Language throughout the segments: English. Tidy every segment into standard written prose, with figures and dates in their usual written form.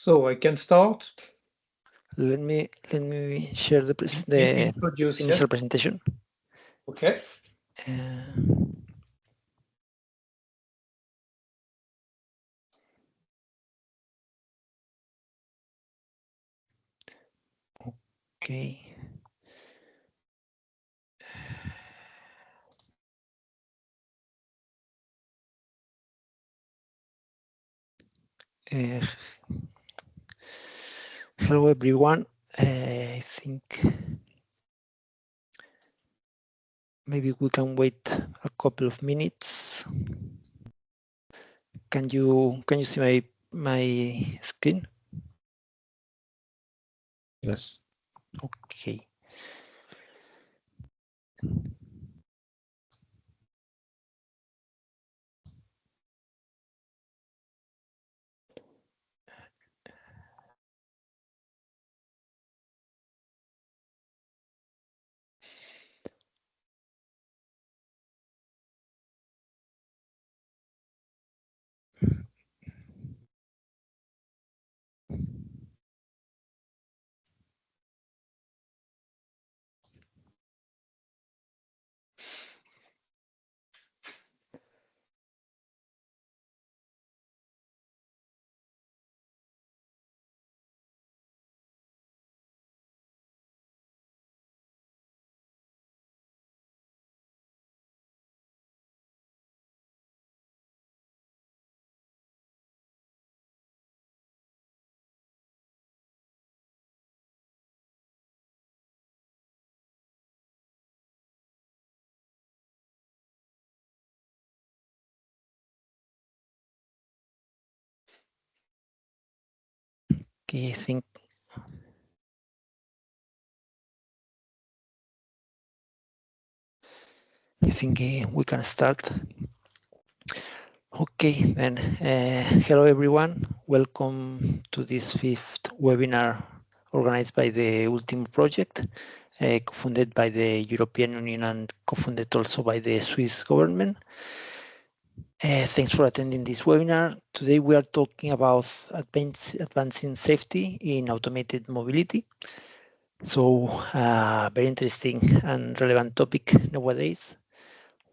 So I can start. Let me share the initial presentation. Okay. Okay. Hello everyone. I think maybe we can wait a couple of minutes. Can you see my screen? Yes. Okay. Okay, I think we can start. Okay, then hello everyone. Welcome to this 5th webinar organized by the ULTIMO project, co-funded by the European Union and co-funded also by the Swiss government. Thanks for attending this webinar. Today we are talking about advancing safety in automated mobility. So very interesting and relevant topic nowadays.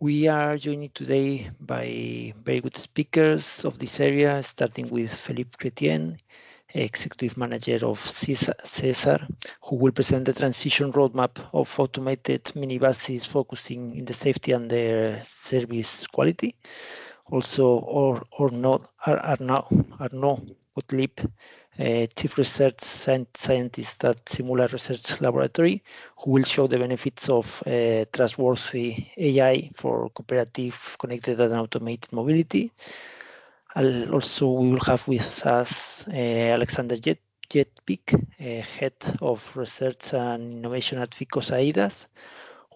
We are joined today by very good speakers of this area, starting with Philippe Chrétien, Executive Manager of CESAR, who will present the transition roadmap of automated minibuses focusing in the safety and their service quality. Also, Arnaud Gottlieb, Chief Research Scientist at Simula Research Laboratory, who will show the benefits of trustworthy AI for cooperative, connected and automated mobility. Also, we will have with us Alexander Jetpik, Head of Research and Innovation at Ficos AIDAS,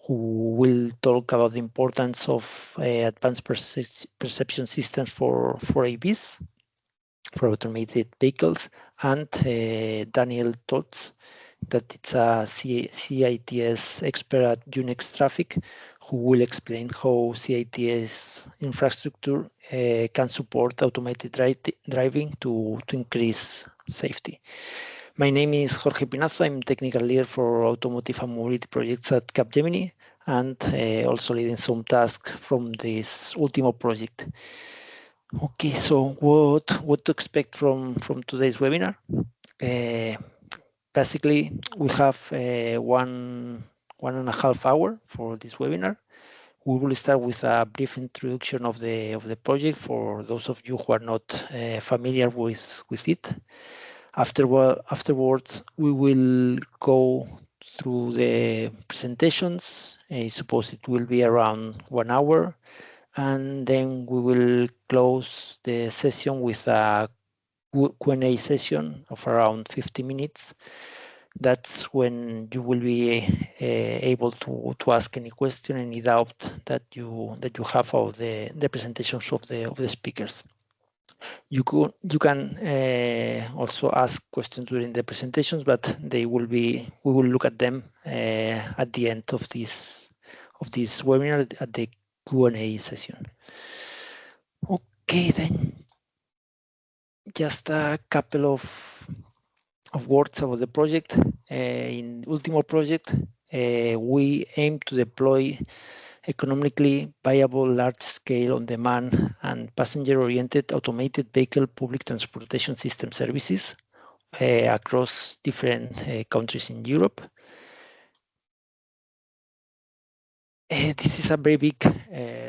who will talk about the importance of advanced perception systems for AVs, for automated vehicles, and Daniel Toltz, that it's a CITS expert at Unix Traffic, who will explain how CITS infrastructure can support automated driving to increase safety. My name is Jorge Pinazo. I'm technical leader for automotive and mobility projects at Capgemini, and also leading some tasks from this ULTIMO project. Okay, so what to expect from today's webinar? Basically, we have 1.5 hours for this webinar. We will start with a brief introduction of the project for those of you who are not familiar with it. Afterwards, we will go through the presentations. I suppose it will be around 1 hour, and then we will close the session with a Q&A session of around 50 minutes. That's when you will be able to ask any question, any doubt that you have of the presentations of the speakers. You can also ask questions during the presentations, but we will look at them at the end of this webinar at the Q&A session. Okay, then just a couple of of words about the project. In ULTIMO project, we aim to deploy economically viable, large-scale, on-demand, and passenger-oriented automated vehicle public transportation system services across different countries in Europe. This is a very big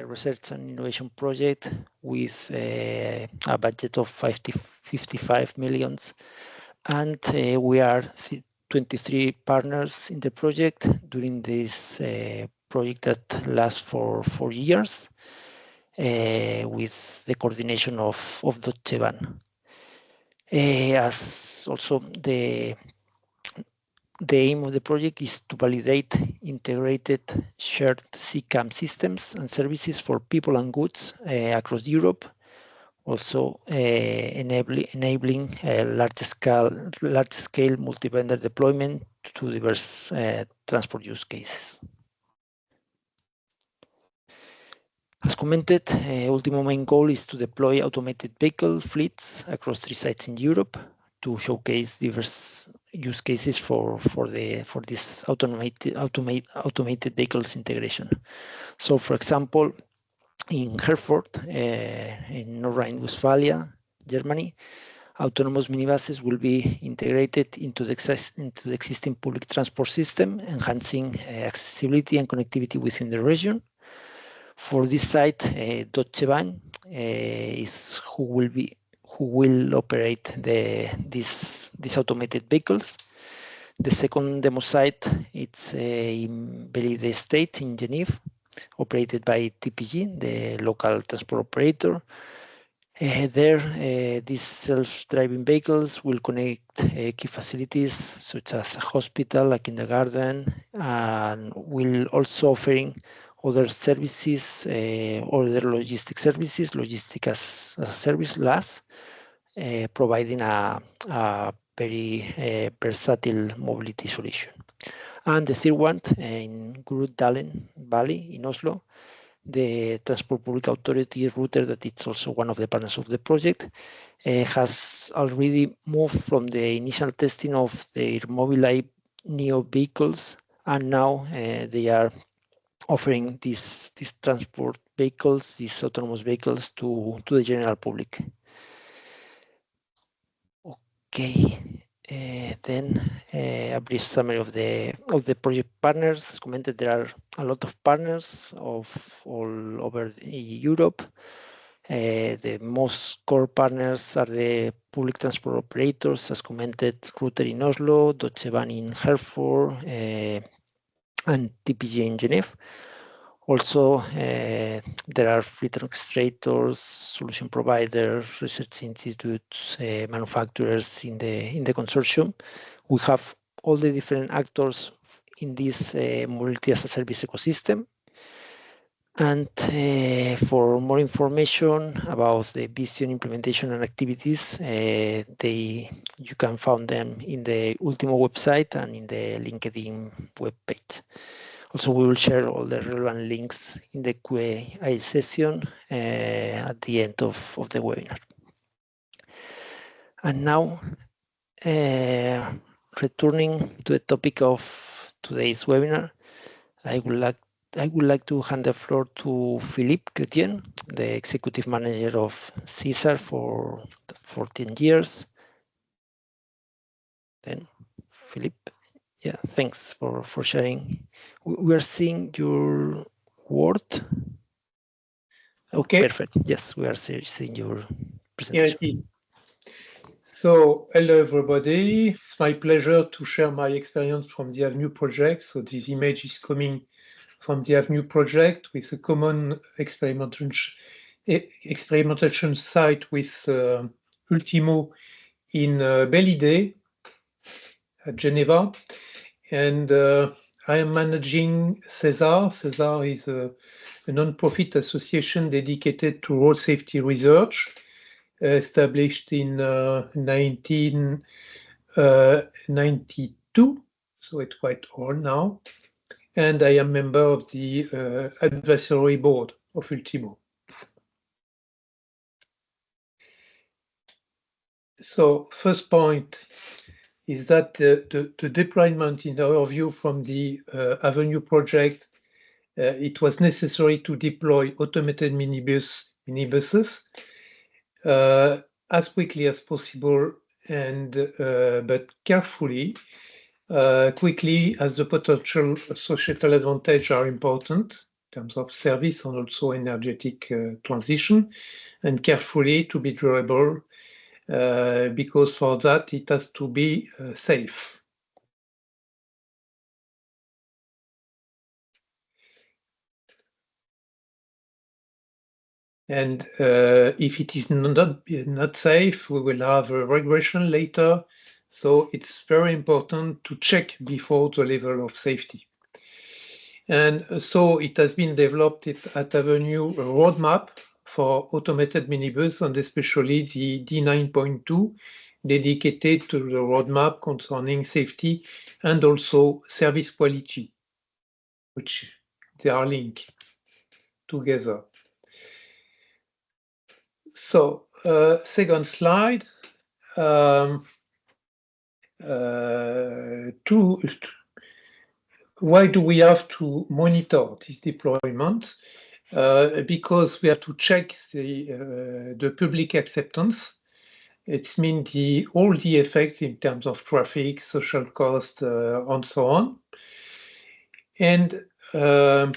research and innovation project with a budget of 55 millions, and we are 23 partners in the project during this project that lasts for 4 years with the coordination of Deutsche Bahn. As also the aim of the project is to validate integrated shared CCAM systems and services for people and goods across Europe, also enabling large-scale multi-vendor deployment to diverse transport use cases. As commented, ULTIMO main goal is to deploy automated vehicle fleets across 3 sites in Europe to showcase diverse use cases for this automated vehicles integration. So, for example, in Herford, in North Rhine-Westphalia, Germany, autonomous minibuses will be integrated into the existing public transport system, enhancing accessibility and connectivity within the region. For this site, Deutsche Bahn is who will operate these automated vehicles. The second demo site, it's in Bellide State in Geneva, operated by TPG, the local transport operator. These self-driving vehicles will connect key facilities such as a hospital, a kindergarten, and will also offering other services, other logistic services, logistic as a service, LAS, providing a very versatile mobility solution. And the third one in Groruddalen Valley in Oslo, the Transport Public Authority router, that it's also one of the partners of the project, has already moved from the initial testing of their Mobileye Neo vehicles, and now they are offering these transport vehicles, these autonomous vehicles to the general public. Okay, then a brief summary of the project partners. As commented, there are a lot of partners of all over Europe. The most core partners are the public transport operators, as commented, Router in Oslo, Deutsche Bahn in Herford, and TPG in Geneva. Also, there are fleet orchestrators, solution providers, research institutes, manufacturers in the consortium. We have all the different actors in this mobility as a service ecosystem. And for more information about the vision, implementation, and activities, you can find them in the ULTIMO website and in the LinkedIn webpage. Also, we will share all the relevant links in the Q&A session at the end of the webinar. And now, returning to the topic of today's webinar, I would like to hand the floor to Philippe Chrétien, the executive manager of CESAR for 14 years. Then, Philippe, yeah, thanks for sharing. We are seeing your word. Okay. Perfect. Yes, we are seeing your presentation. Yeah, so, hello everybody. It's my pleasure to share my experience from the Avenue project. So this image is coming from the Avenue project with a common experimentation site with ULTIMO in Bellide at Geneva. And I am managing CESAR. CESAR is a non-profit association dedicated to road safety research, established in 1992, so it's quite old now. And I am member of the advisory board of ULTIMO. So first point, is that the deployment, in our view, from the Avenue project, it was necessary to deploy automated minibuses as quickly as possible, and but carefully, quickly, as the potential societal advantage are important in terms of service and also energetic transition, and carefully to be durable, because for that it has to be safe. And if it is not safe, we will have a regression later. So it's very important to check before the level of safety. And so it has been developed at Avenue a roadmap for automated minibus, and especially the D9.2 dedicated to the roadmap concerning safety and also service quality, which they are linked together. So second slide. Why do we have to monitor this deployment? Because we have to check the public acceptance. It means all the effects in terms of traffic, social cost, and so on. And but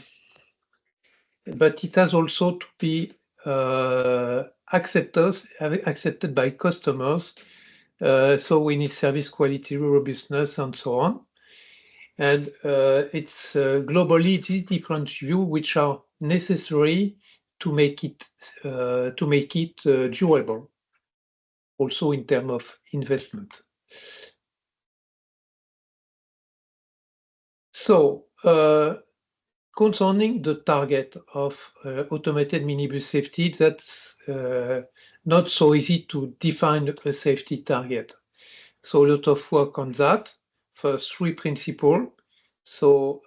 it has also to be accepted by customers. So we need service quality, robustness, and so on. And it's globally these different views which are necessary to make it durable, also in terms of investment. So concerning the target of automated minibus safety, that's not so easy to define a safety target. So a lot of work on that. First, three principles. So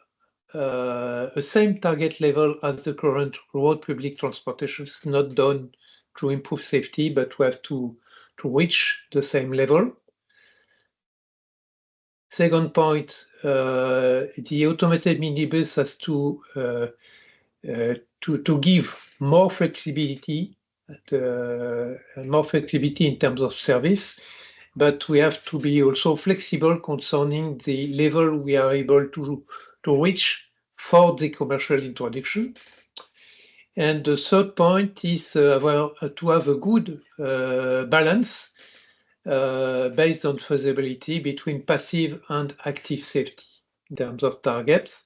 the same target level as the current road public transportation is not done to improve safety, but we have to reach the same level. Second point, the automated minibus has to give more flexibility, in terms of service, but we have to be also flexible concerning the level we are able to reach for the commercial introduction. And the third point is to have a good balance based on feasibility between passive and active safety in terms of targets.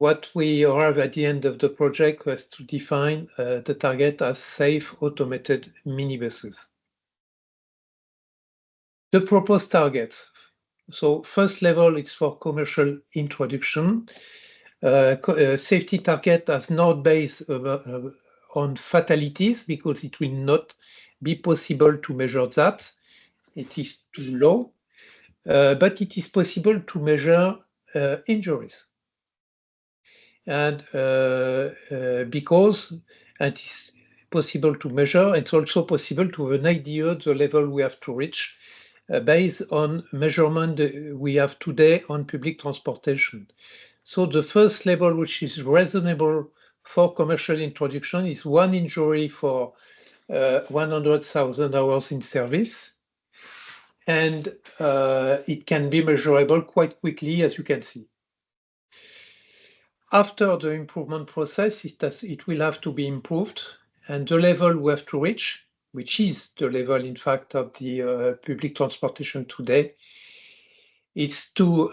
What we arrived at the end of the project was to define the target as safe automated minibuses. The proposed targets. So first level is for commercial introduction. Safety target is not based on fatalities because it will not be possible to measure that. It is too low, but it is possible to measure injuries. And because it is possible to measure, it's also possible to have an idea of the level we have to reach based on measurement we have today on public transportation. So the first level, which is reasonable for commercial introduction, is 1 injury for 100,000 hours in service. And it can be measurable quite quickly, as you can see. After the improvement process, it will have to be improved. And the level we have to reach, which is the level, in fact, of the public transportation today, it's to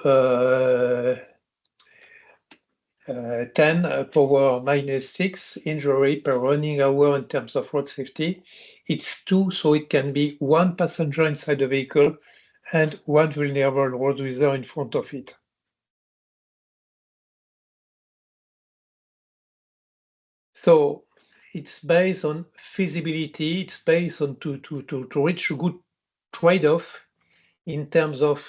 10 power minus 6 injury per running hour in terms of road safety. It's 2, so it can be 1 passenger inside the vehicle and 1 vulnerable road user in front of it. So it's based on feasibility. It's based on to reach a good trade-off in terms of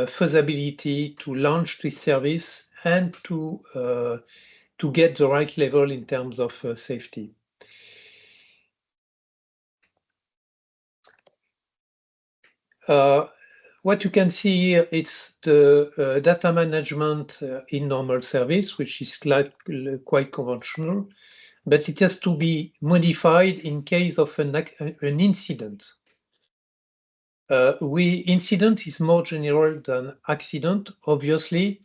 feasibility to launch this service and to get the right level in terms of safety. What you can see here, it's the data management in normal service, which is quite conventional, but it has to be modified in case of an incident. Incident is more general than accident, obviously.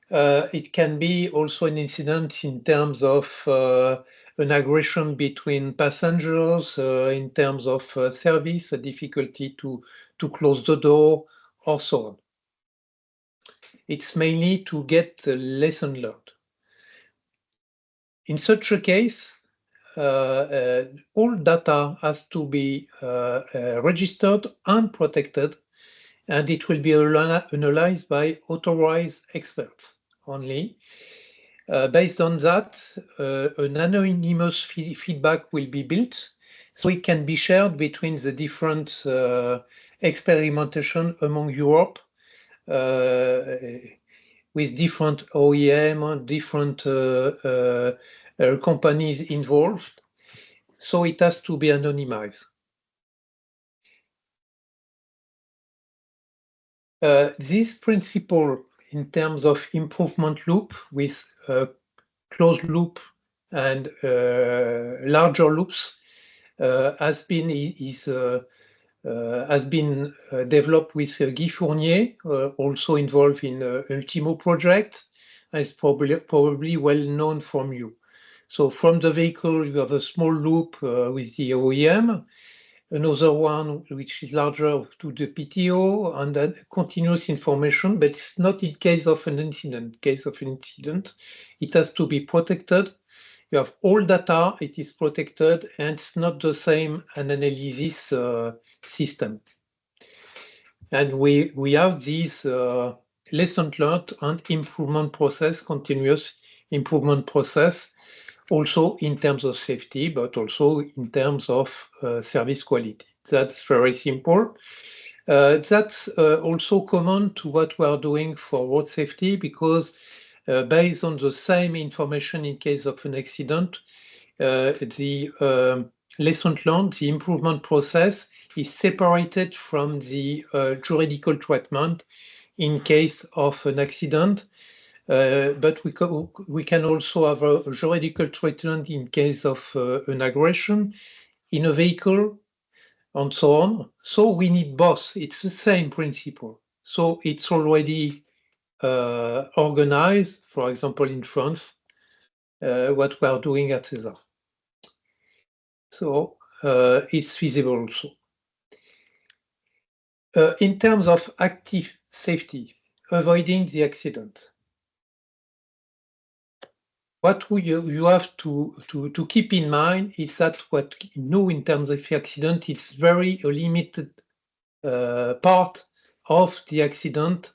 It can be also an incident in terms of an aggression between passengers, in terms of service, a difficulty to close the door, or so on. It's mainly to get the lesson learned. In such a case, all data has to be registered and protected, and it will be analyzed by authorized experts only. Based on that, an anonymous feedback will be built, so it can be shared between the different experimentation among Europe with different OEM, different companies involved. So it has to be anonymized. This principle in terms of improvement loop with closed loop and larger loops has been developed with Guy Fournier, also involved in ULTIMO project, and it's probably well known from you. So from the vehicle, you have a small loop with the OEM, another one which is larger to the PTO, and then continuous information, but it's not in case of an incident. In case of an incident, it has to be protected. You have all data, it is protected, and it's not the same an analysis system. And we have this lesson learned and improvement process, continuous improvement process, also in terms of safety, but also in terms of service quality. That's very simple. That's also common to what we are doing for road safety, because based on the same information in case of an accident, the lesson learned, the improvement process is separated from the juridical treatment in case of an accident. But we can also have a juridical treatment in case of an aggression in a vehicle and so on. So we need both. It's the same principle. So it's already organized, for example, in France, what we are doing at CESAR. So it's feasible also. In terms of active safety, avoiding the accident, what you have to keep in mind is that what you know in terms of accident, it's very limited part of the accident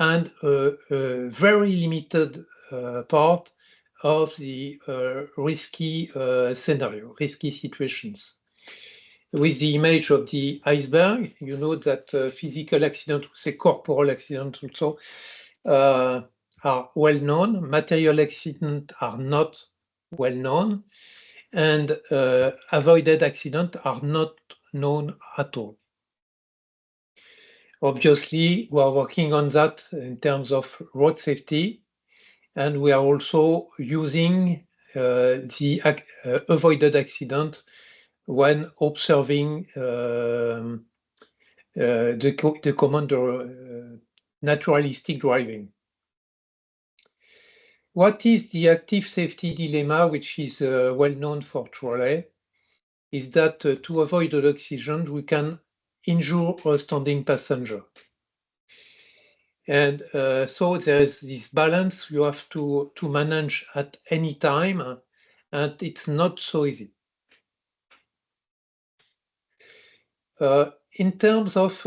and a very limited part of the risky scenario, risky situations. With the image of the iceberg, you know that physical accident, say corporal accident also, are well known. Material accidents are not well known, and avoided accidents are not known at all. Obviously, we are working on that in terms of road safety, and we are also using the avoided accident when observing the command naturalistic driving. What is the active safety dilemma, which is well known for trolley, is that to avoid an accident, we can injure a standing passenger. And so there's this balance you have to manage at any time, and it's not so easy. In terms of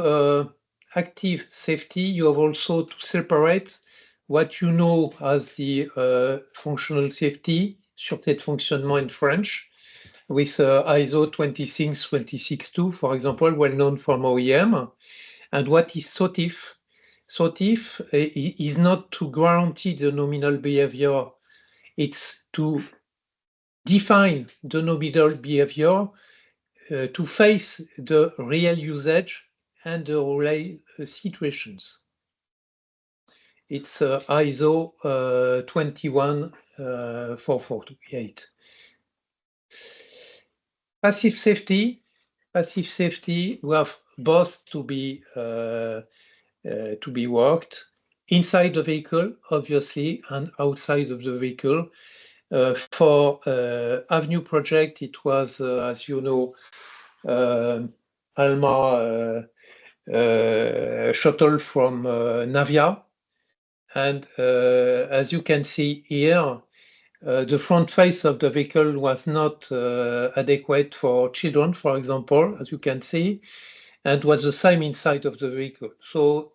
active safety, you have also to separate what you know as the functional safety, sûreté de fonctionnement in French, with ISO 26262, for example, well known from OEM, and what is SOTIF. SOTIF is not to guarantee the nominal behavior, it's to define the nominal behavior to face the real usage and the relay situations. It's ISO 21448. Passive safety. Passive safety, we have both to be worked inside the vehicle, obviously, and outside of the vehicle. For Avenue project, it was, as you know, ALMA shuttle from Navia. And as you can see here, the front face of the vehicle was not adequate for children, for example, as you can see, and was the same inside of the vehicle. So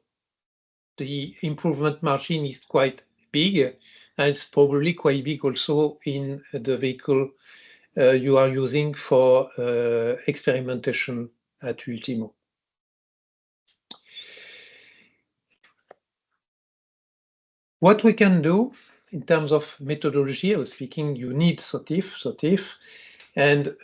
the improvement margin is quite big, and it's probably quite big also in the vehicle you are using for experimentation at ULTIMO. What we can do in terms of methodology, I was speaking, you need SOTIF, and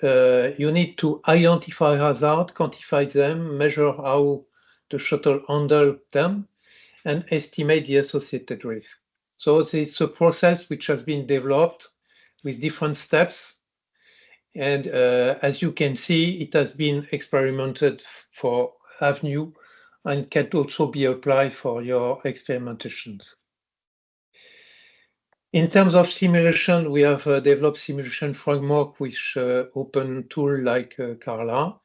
you need to identify hazards, quantify them, measure how the shuttle handles them, and estimate the associated risk. So it's a process which has been developed with different steps. And as you can see, it has been experimented for Avenue and can also be applied for your experimentations. In terms of simulation, we have developed simulation framework with open tool like Carla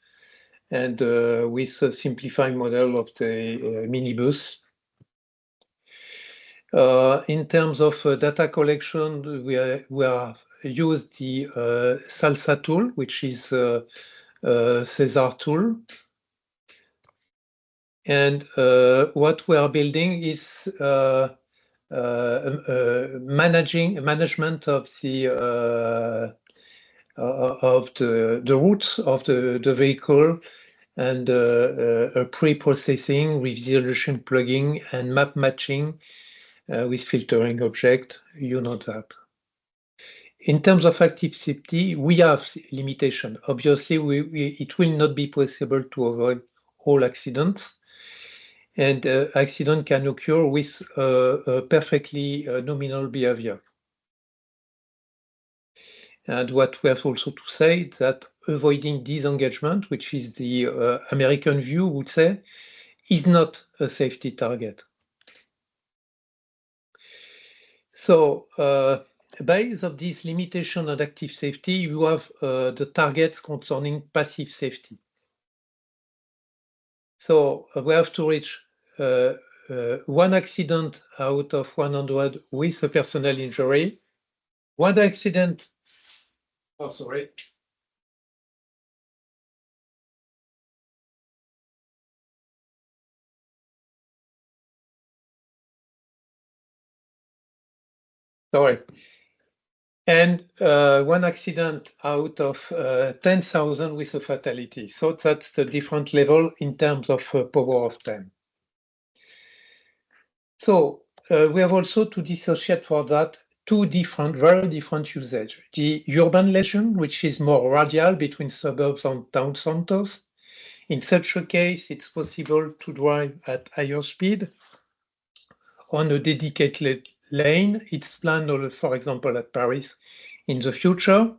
and with a simplified model of the minibus. In terms of data collection, we have used the SALSA tool, which is Cesar tool. And what we are building is management of the routes of the vehicle, and pre-processing, resolution plugging, and map matching with filtering object. You know that. In terms of active safety, we have limitation. Obviously, it will not be possible to avoid all accidents. And accident can occur with perfectly nominal behavior. And what we have also to say that avoiding disengagement, which is the American view, would say, is not a safety target. So based on this limitation on active safety, you have the targets concerning passive safety. So we have to reach one accident out of 100 with a personal injury. One accident, oh, sorry. Sorry. And one accident out of 10,000 with a fatality. So that's a different level in terms of power of 10. So we have also to dissociate for that two very different usage. The urban legend, which is more radial between suburbs and town centers. In such a case, it's possible to drive at higher speed on a dedicated lane. It's planned, for example, at Paris in the future.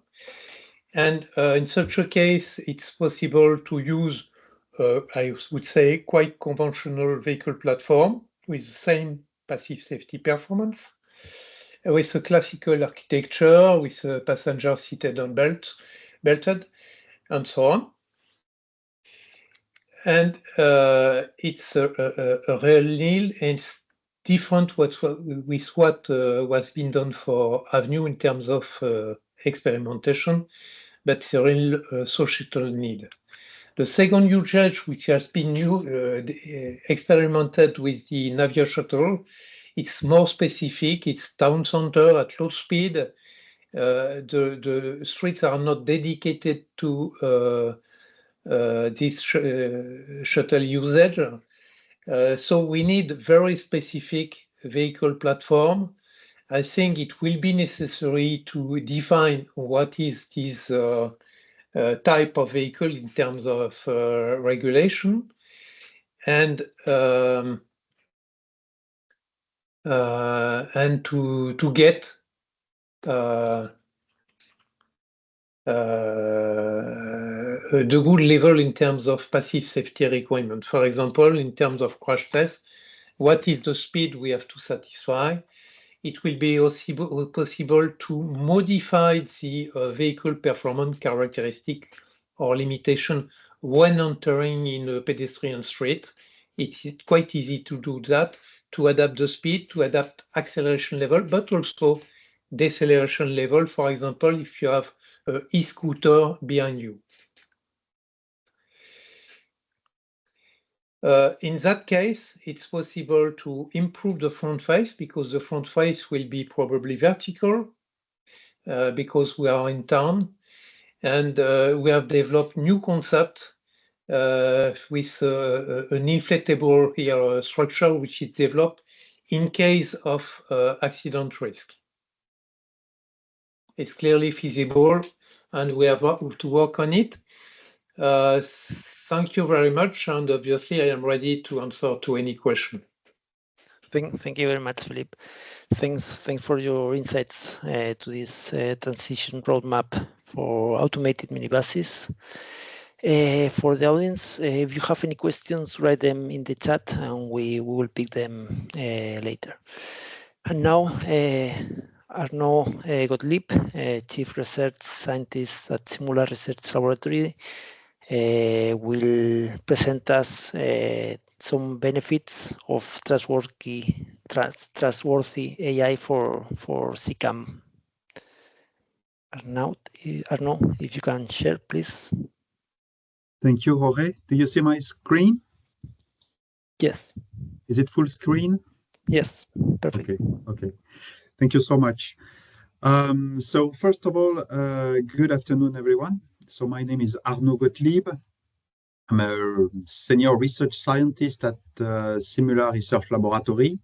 And in such a case, it's possible to use, I would say, quite conventional vehicle platform with the same passive safety performance, with a classical architecture, with a passenger seated and belted, and so on. And it's a real nil, and it's different with what was being done for Avenue in terms of experimentation, but it's a real societal need. The second usage, which has been experimented with the Navia shuttle, it's more specific. It's town center at low speed. The streets are not dedicated to this shuttle usage. So we need very specific vehicle platform. I think it will be necessary to define what is this type of vehicle in terms of regulation. and to get the good level in terms of passive safety requirement. For example, in terms of crash test, what is the speed we have to satisfy? It will be possible to modify the vehicle performance characteristic or limitation when entering in a pedestrian street. It's quite easy to do that, to adapt the speed, to adapt acceleration level, but also deceleration level. For example, if you have an e-scooter behind you. In that case, it's possible to improve the front face because the front face will be probably vertical because we are in town. And we have developed new concept with an inflatable here structure, which is developed in case of accident risk. It's clearly feasible, and we have to work on it. Thank you very much, and obviously I am ready to answer to any question. Thank you very much, Philippe. Thanks for your insights to this transition roadmap for automated minibuses. For the audience, if you have any questions, write them in the chat and we will pick them later. And now, Arnaud Gottlieb, Chief Research Scientist at Simula Research Laboratory, will present us some benefits of trustworthy AI for CCAM. Arnaud, if you can share, please. Thank you, Jorge. Do you see my screen? Yes. Is it full screen? Yes, perfect. Okay. Thank you so much. So first of all, good afternoon, everyone. So my name is Arnaud Gottlieb. I'm a senior research scientist at Simula Research Laboratory.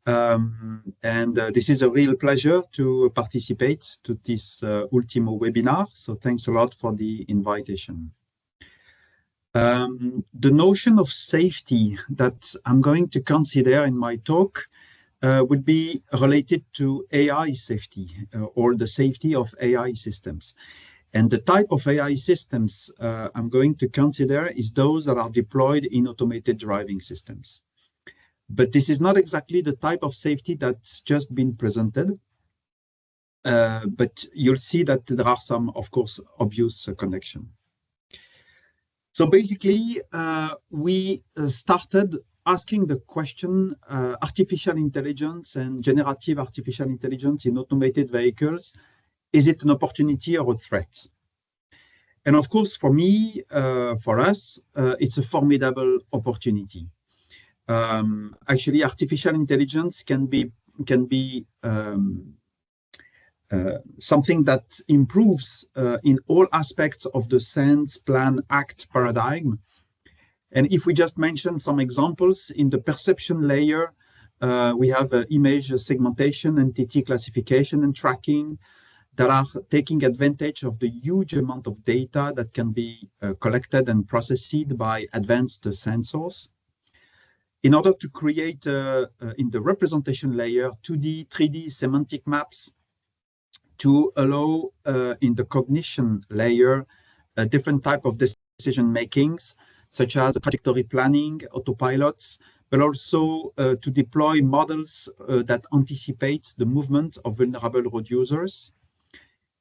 This is a real pleasure to participate to this ULTIMO webinar. So thanks a lot for the invitation. The notion of safety that I'm going to consider in my talk would be related to AI safety or the safety of AI systems. And the type of AI systems I'm going to consider is those that are deployed in automated driving systems. But this is not exactly the type of safety that's just been presented. But you'll see that there are some, of course, obvious connection. So basically, we started asking the question, artificial intelligence and generative artificial intelligence in automated vehicles, is it an opportunity or a threat? And of course, for me, for us, it's a formidable opportunity. Actually, artificial intelligence can be something that improves in all aspects of the sense, plan, act paradigm. And if we just mention some examples, in the perception layer, we have image segmentation, entity classification and tracking that are taking advantage of the huge amount of data that can be collected and processed by advanced sensors. In order to create, in the representation layer, 2D, 3D semantic maps, to allow in the cognition layer a different type of decision makings, such as trajectory planning, autopilots, but also to deploy models that anticipate the movement of vulnerable road users.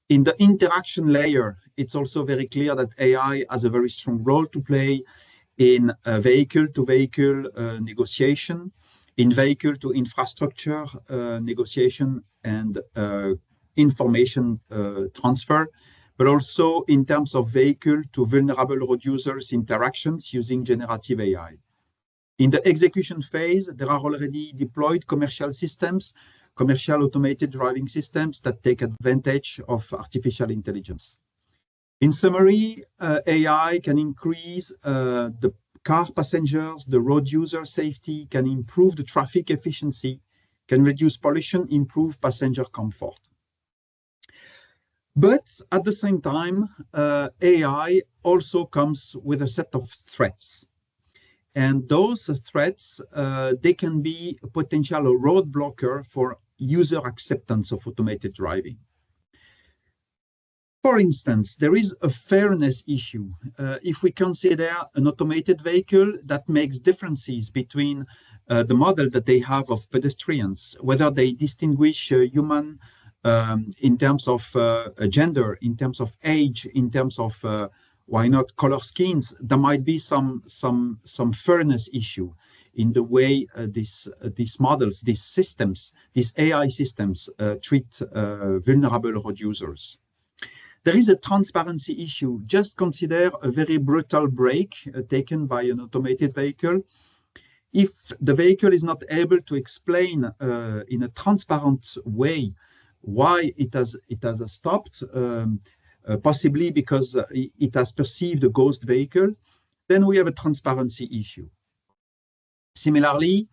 In the interaction layer, it's also very clear that AI has a very strong role to play in vehicle-to-vehicle negotiation, in vehicle-to-infrastructure negotiation and information transfer, but also in terms of vehicle to vulnerable road users interactions using generative AI. In the execution phase, there are already deployed commercial systems, commercial automated driving systems that take advantage of artificial intelligence. In summary, AI can increase the car passengers, the road user safety, can improve the traffic efficiency, can reduce pollution, improve passenger comfort. But at the same time, AI also comes with a set of threats. And those threats, they can be a potential roadblocker for user acceptance of automated driving. For instance, there is a fairness issue. If we consider an automated vehicle that makes differences between the model that they have of pedestrians, whether they distinguish human in terms of gender, in terms of age, in terms of why not color skins, there might be some fairness issue in the way these models, these systems, these AI systems treat vulnerable road users. There is a transparency issue. Just consider a very brutal brake taken by an automated vehicle. If the vehicle is not able to explain in a transparent way why it has stopped, possibly because it has perceived a ghost vehicle, then we have a transparency issue. Similarly,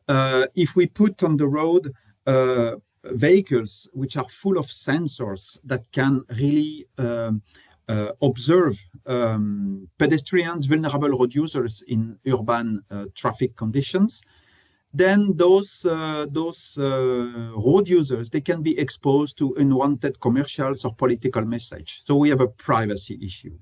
if we put on the road vehicles which are full of sensors that can really observe pedestrians, vulnerable road users in urban traffic conditions, then those road users, they can be exposed to unwanted commercials or political message. So we have a privacy issue.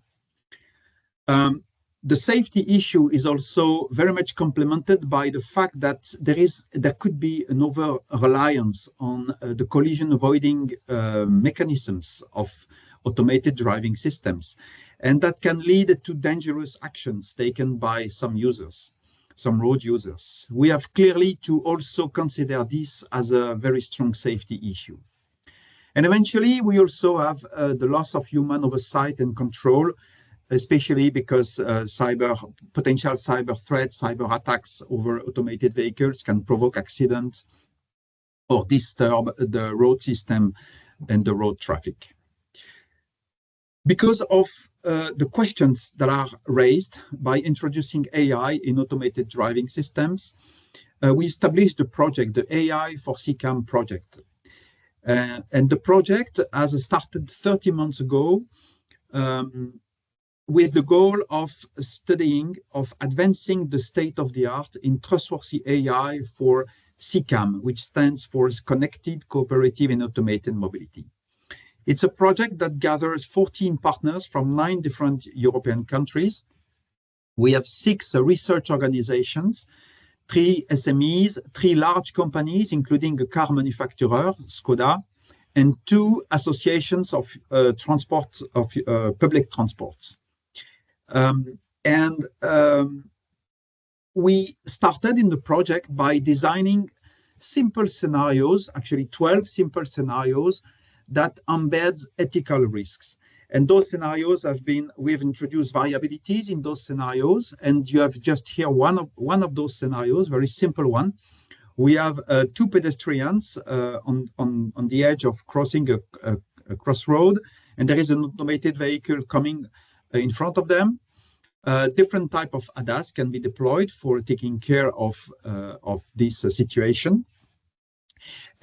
The safety issue is also very much complemented by the fact that there could be an over-reliance on the collision avoiding mechanisms of automated driving systems, and that can lead to dangerous actions taken by some users, some road users. We have clearly to also consider this as a very strong safety issue. And eventually, we also have the loss of human oversight and control, especially because potential cyber threats, cyber attacks over automated vehicles can provoke accidents or disturb the road system and the road traffic. Because of the questions that are raised by introducing AI in automated driving systems, we established the project, the AI for CCAM project. And the project has started 30 months ago with the goal of advancing the state of the art in trustworthy AI for CCAM, which stands for Connected, Cooperative and Automated Mobility. It's a project that gathers 14 partners from 9 different European countries. We have 6 research organizations, 3 SMEs, 3 large companies, including a car manufacturer, Skoda, and 2 associations of public transports. We started in the project by designing simple scenarios, actually 12 simple scenarios that embeds ethical risks. And those scenarios we've introduced variabilities in those scenarios, and you have just here one of those scenarios, very simple one. We have 2 pedestrians on the edge of crossing a crossroad, and there is an automated vehicle coming in front of them. Different type of ADAS can be deployed for taking care of this situation.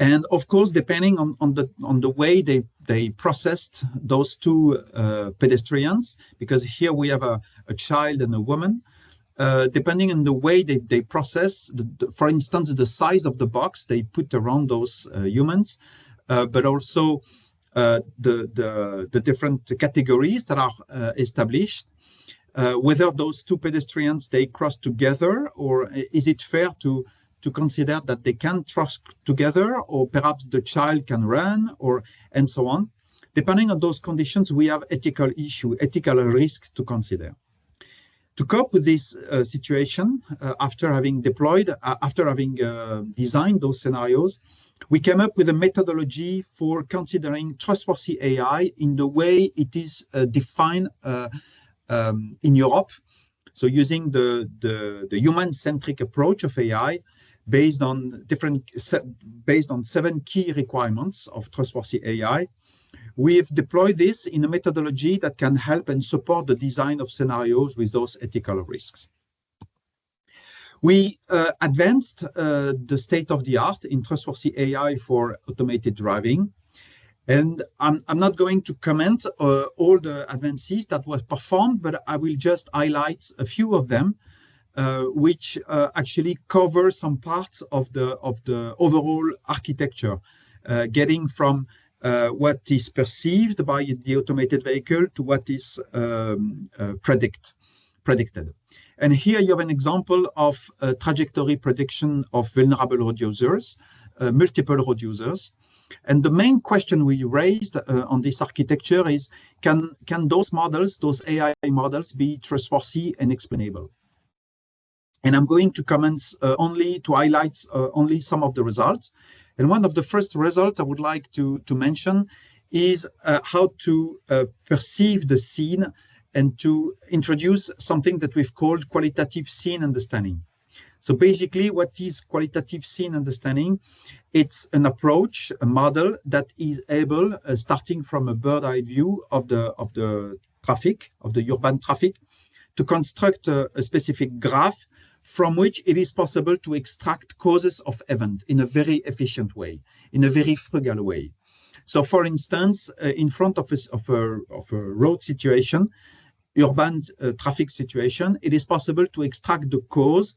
And of course, depending on the way they processed those 2 pedestrians, because here we have a child and a woman, depending on the way they process, for instance, the size of the box they put around those humans, but also the different categories that are established, whether those 2 pedestrians, they cross together, or is it fair to consider that they can cross together, or perhaps the child can run, and so on. Depending on those conditions, we have ethical risk to consider. To cope with this situation, after having designed those scenarios, we came up with a methodology for considering trustworthy AI in the way it is defined in Europe. So using the human-centric approach of AI based on 7 key requirements of trustworthy AI. We've deployed this in a methodology that can help and support the design of scenarios with those ethical risks. We advanced the state of the art in trustworthy AI for automated driving. And I'm not going to comment all the advances that were performed, but I will just highlight a few of them. which actually cover some parts of the overall architecture, getting from what is perceived by the automated vehicle to what is predicted. And here you have an example of trajectory prediction of vulnerable road users, multiple road users. And the main question we raised on this architecture is, can those models, those AI models, be trustworthy and explainable? And I'm going to comment only to highlight only some of the results. And one of the first results I would like to mention is how to perceive the scene and to introduce something that we've called qualitative scene understanding. So basically, what is qualitative scene understanding? It's an approach, a model that is able, starting from a bird eye view of the traffic, of the urban traffic, to construct a specific graph from which it is possible to extract causes of event in a very efficient way, in a very frugal way. So, for instance, in front of a road situation, urban traffic situation, it is possible to extract the cause,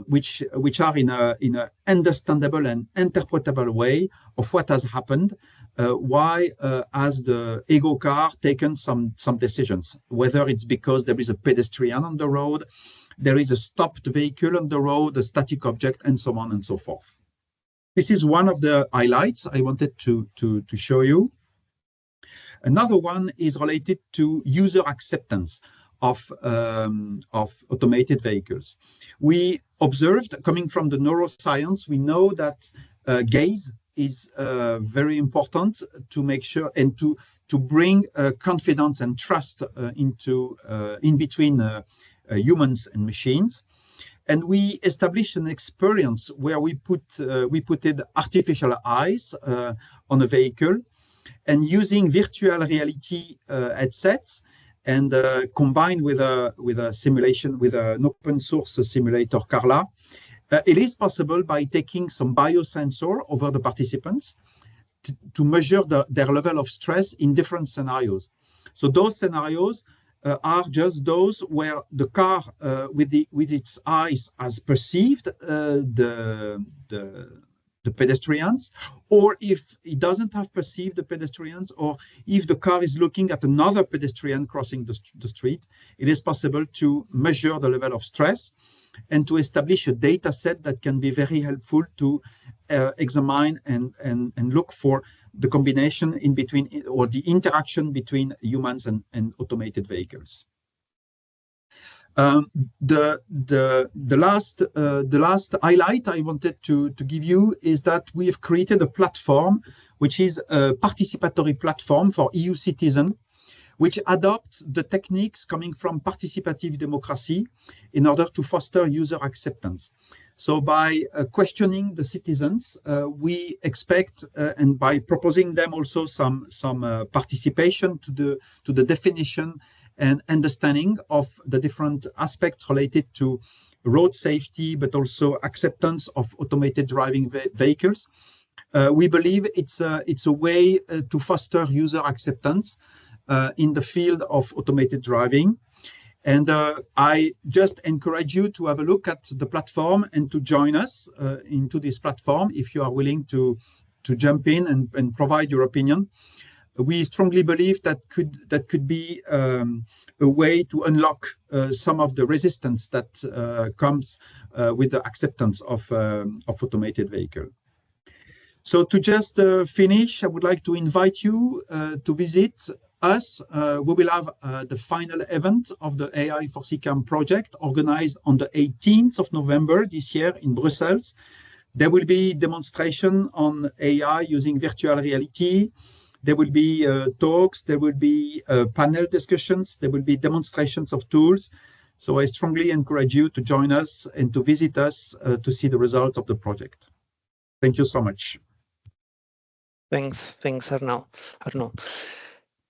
which are in a understandable and interpretable way of what has happened. Why has the ego car taken some decisions? Whether it's because there is a pedestrian on the road, there is a stopped vehicle on the road, a static object, and so on and so forth. This is one of the highlights I wanted to show you. Another one is related to user acceptance of automated vehicles. We observed, coming from the neuroscience, we know that gaze is very important to make sure and to bring confidence and trust in between humans and machines. And we established an experience where we put artificial eyes on a vehicle, and using virtual reality headsets and combined with a simulation, with an open source simulator, Carla, it is possible, by taking some biosensor over the participants, to measure their level of stress in different scenarios. So those scenarios are just those where the car with its eyes has perceived the pedestrians, or if it doesn't have perceived the pedestrians, or if the car is looking at another pedestrian crossing the street, it is possible to measure the level of stress and to establish a data set that can be very helpful to examine and look for the combination in between, or the interaction between humans and automated vehicles. The last highlight I wanted to give you is that we have created a platform, which is a participatory platform for EU citizens, which adopts the techniques coming from participative democracy in order to foster user acceptance. So by questioning the citizens, we expect, and by proposing them also some participation to the definition and understanding of the different aspects related to road safety, but also acceptance of automated driving vehicles. We believe it's a way to foster user acceptance in the field of automated driving. And I just encourage you to have a look at the platform and to join us into this platform if you are willing to jump in and provide your opinion. We strongly believe that could be a way to unlock some of the resistance that comes with the acceptance of automated vehicle. So to just finish, I would like to invite you to visit us. We will have the final event of the AI for CCAM project, organized on the 18th of November this year in Brussels. There will be demonstration on AI using virtual reality. There will be talks, there will be panel discussions, there will be demonstrations of tools. So I strongly encourage you to join us and to visit us to see the results of the project. Thank you so much. Thanks, Arnaud.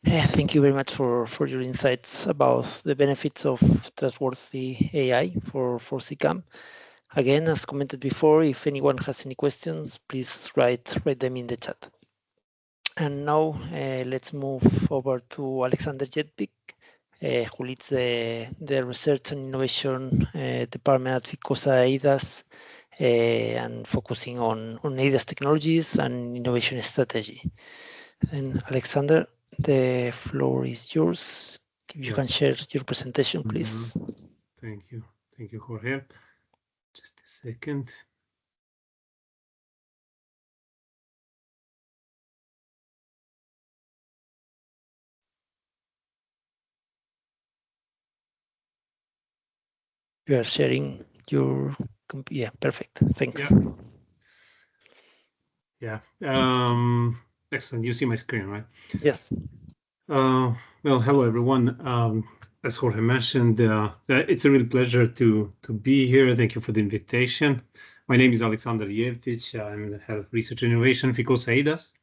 Thank you very much for your insights about the benefits of trustworthy AI for CCAM. Again, as commented before, if anyone has any questions, please write them in the chat. And now let's move over to Alexander Jedvik, who leads the research and innovation department at Ficosa ADAS, and focusing on ADAS technologies and innovation strategy. And Alexander, the floor is yours. If you can share your presentation, please. Thank you, Jorge. Just a second. You are sharing your, yeah, perfect. Thanks. Yeah. Excellent. You see my screen, right? Yes. Well, hello everyone. As Jorge mentioned, it's a real pleasure to be here. Thank you for the invitation. My name is Alexander Jevtic. I'm the head of research and innovation, Ficosa ADAS.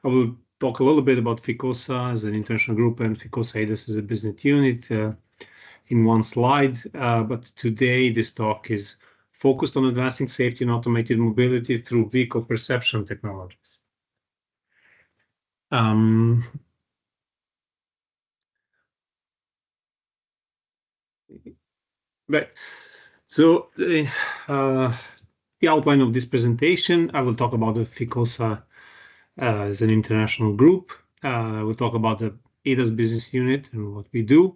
I will talk a little bit about Ficosa as an international group and Ficosa ADAS as a business unit in one slide. But today this talk is focused on advancing safety and automated mobility through vehicle perception technologies. Right. So the outline of this presentation, I will talk about the Ficosa as an international group. We'll talk about the ADAS business unit and what we do.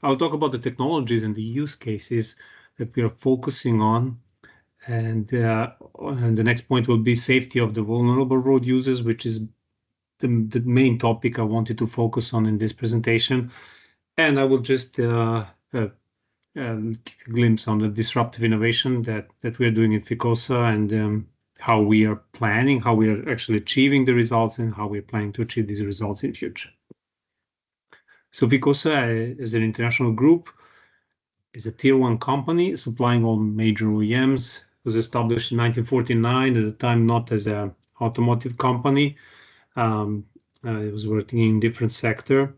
I'll talk about the technologies and the use cases that we are focusing on. And the next point will be safety of the vulnerable road users, which is the main topic I wanted to focus on in this presentation. And I will just give a glimpse on the disruptive innovation that we are doing in Ficosa and how we are planning, how we are actually achieving the results and how we're planning to achieve these results in future. So Ficosa is an international group, is a tier 1 company supplying all major OEMs. It was established in 1949, at the time not as an automotive company. It was working in different sector,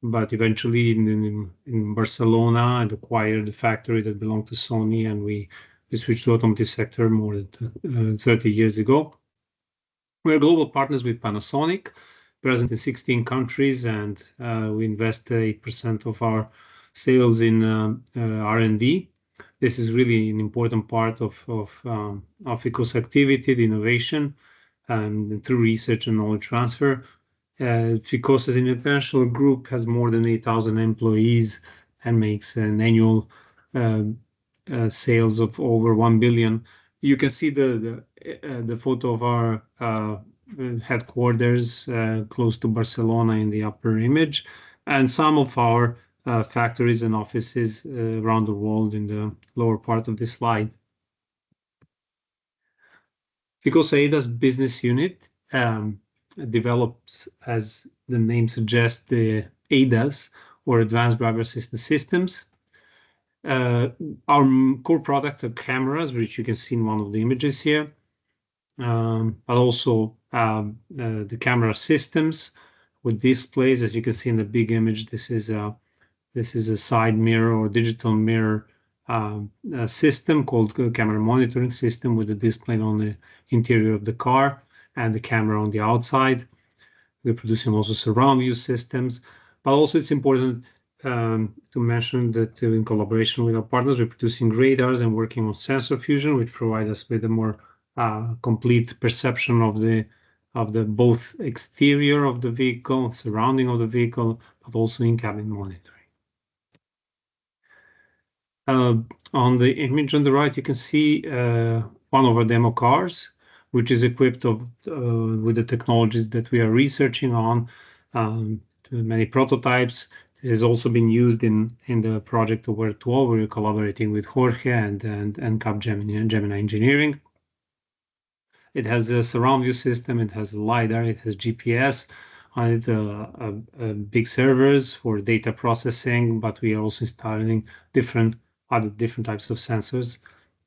but eventually in Barcelona, it acquired a factory that belonged to Sony, and we switched to automotive sector more than 30 years ago. We're global partners with Panasonic, present in 16 countries, and we invest 8% of our sales in R&D. This is really an important part of Ficosa activity, the innovation, and through research and knowledge transfer. Ficosa as an international group has more than 8,000 employees and makes an annual sales of over 1 billion. You can see the photo of our headquarters close to Barcelona in the upper image, and some of our factories and offices around the world in the lower part of this slide. Ficosa ADAS business unit develops, as the name suggests, the ADAS or Advanced Driver Assistance Systems. Our core products are cameras, which you can see in one of the images here, but also the camera systems with displays. As you can see in the big image, this is a side mirror or digital mirror system called camera monitoring system with a display on the interior of the car and the camera on the outside. We're producing also surround view systems, but also it's important to mention that in collaboration with our partners, we're producing radars and working on sensor fusion, which provide us with a more complete perception of the both exterior of the vehicle, surrounding of the vehicle, but also in-cabin monitoring. On the image on the right, you can see one of our demo cars, which is equipped with the technologies that we are researching on. Many prototypes. It has also been used in the project of VRU, where we're collaborating with Jorge and Capgemini and Gemini Engineering. It has a surround view system, it has LiDAR, it has GPS on it, big servers for data processing, but we are also installing different types of sensors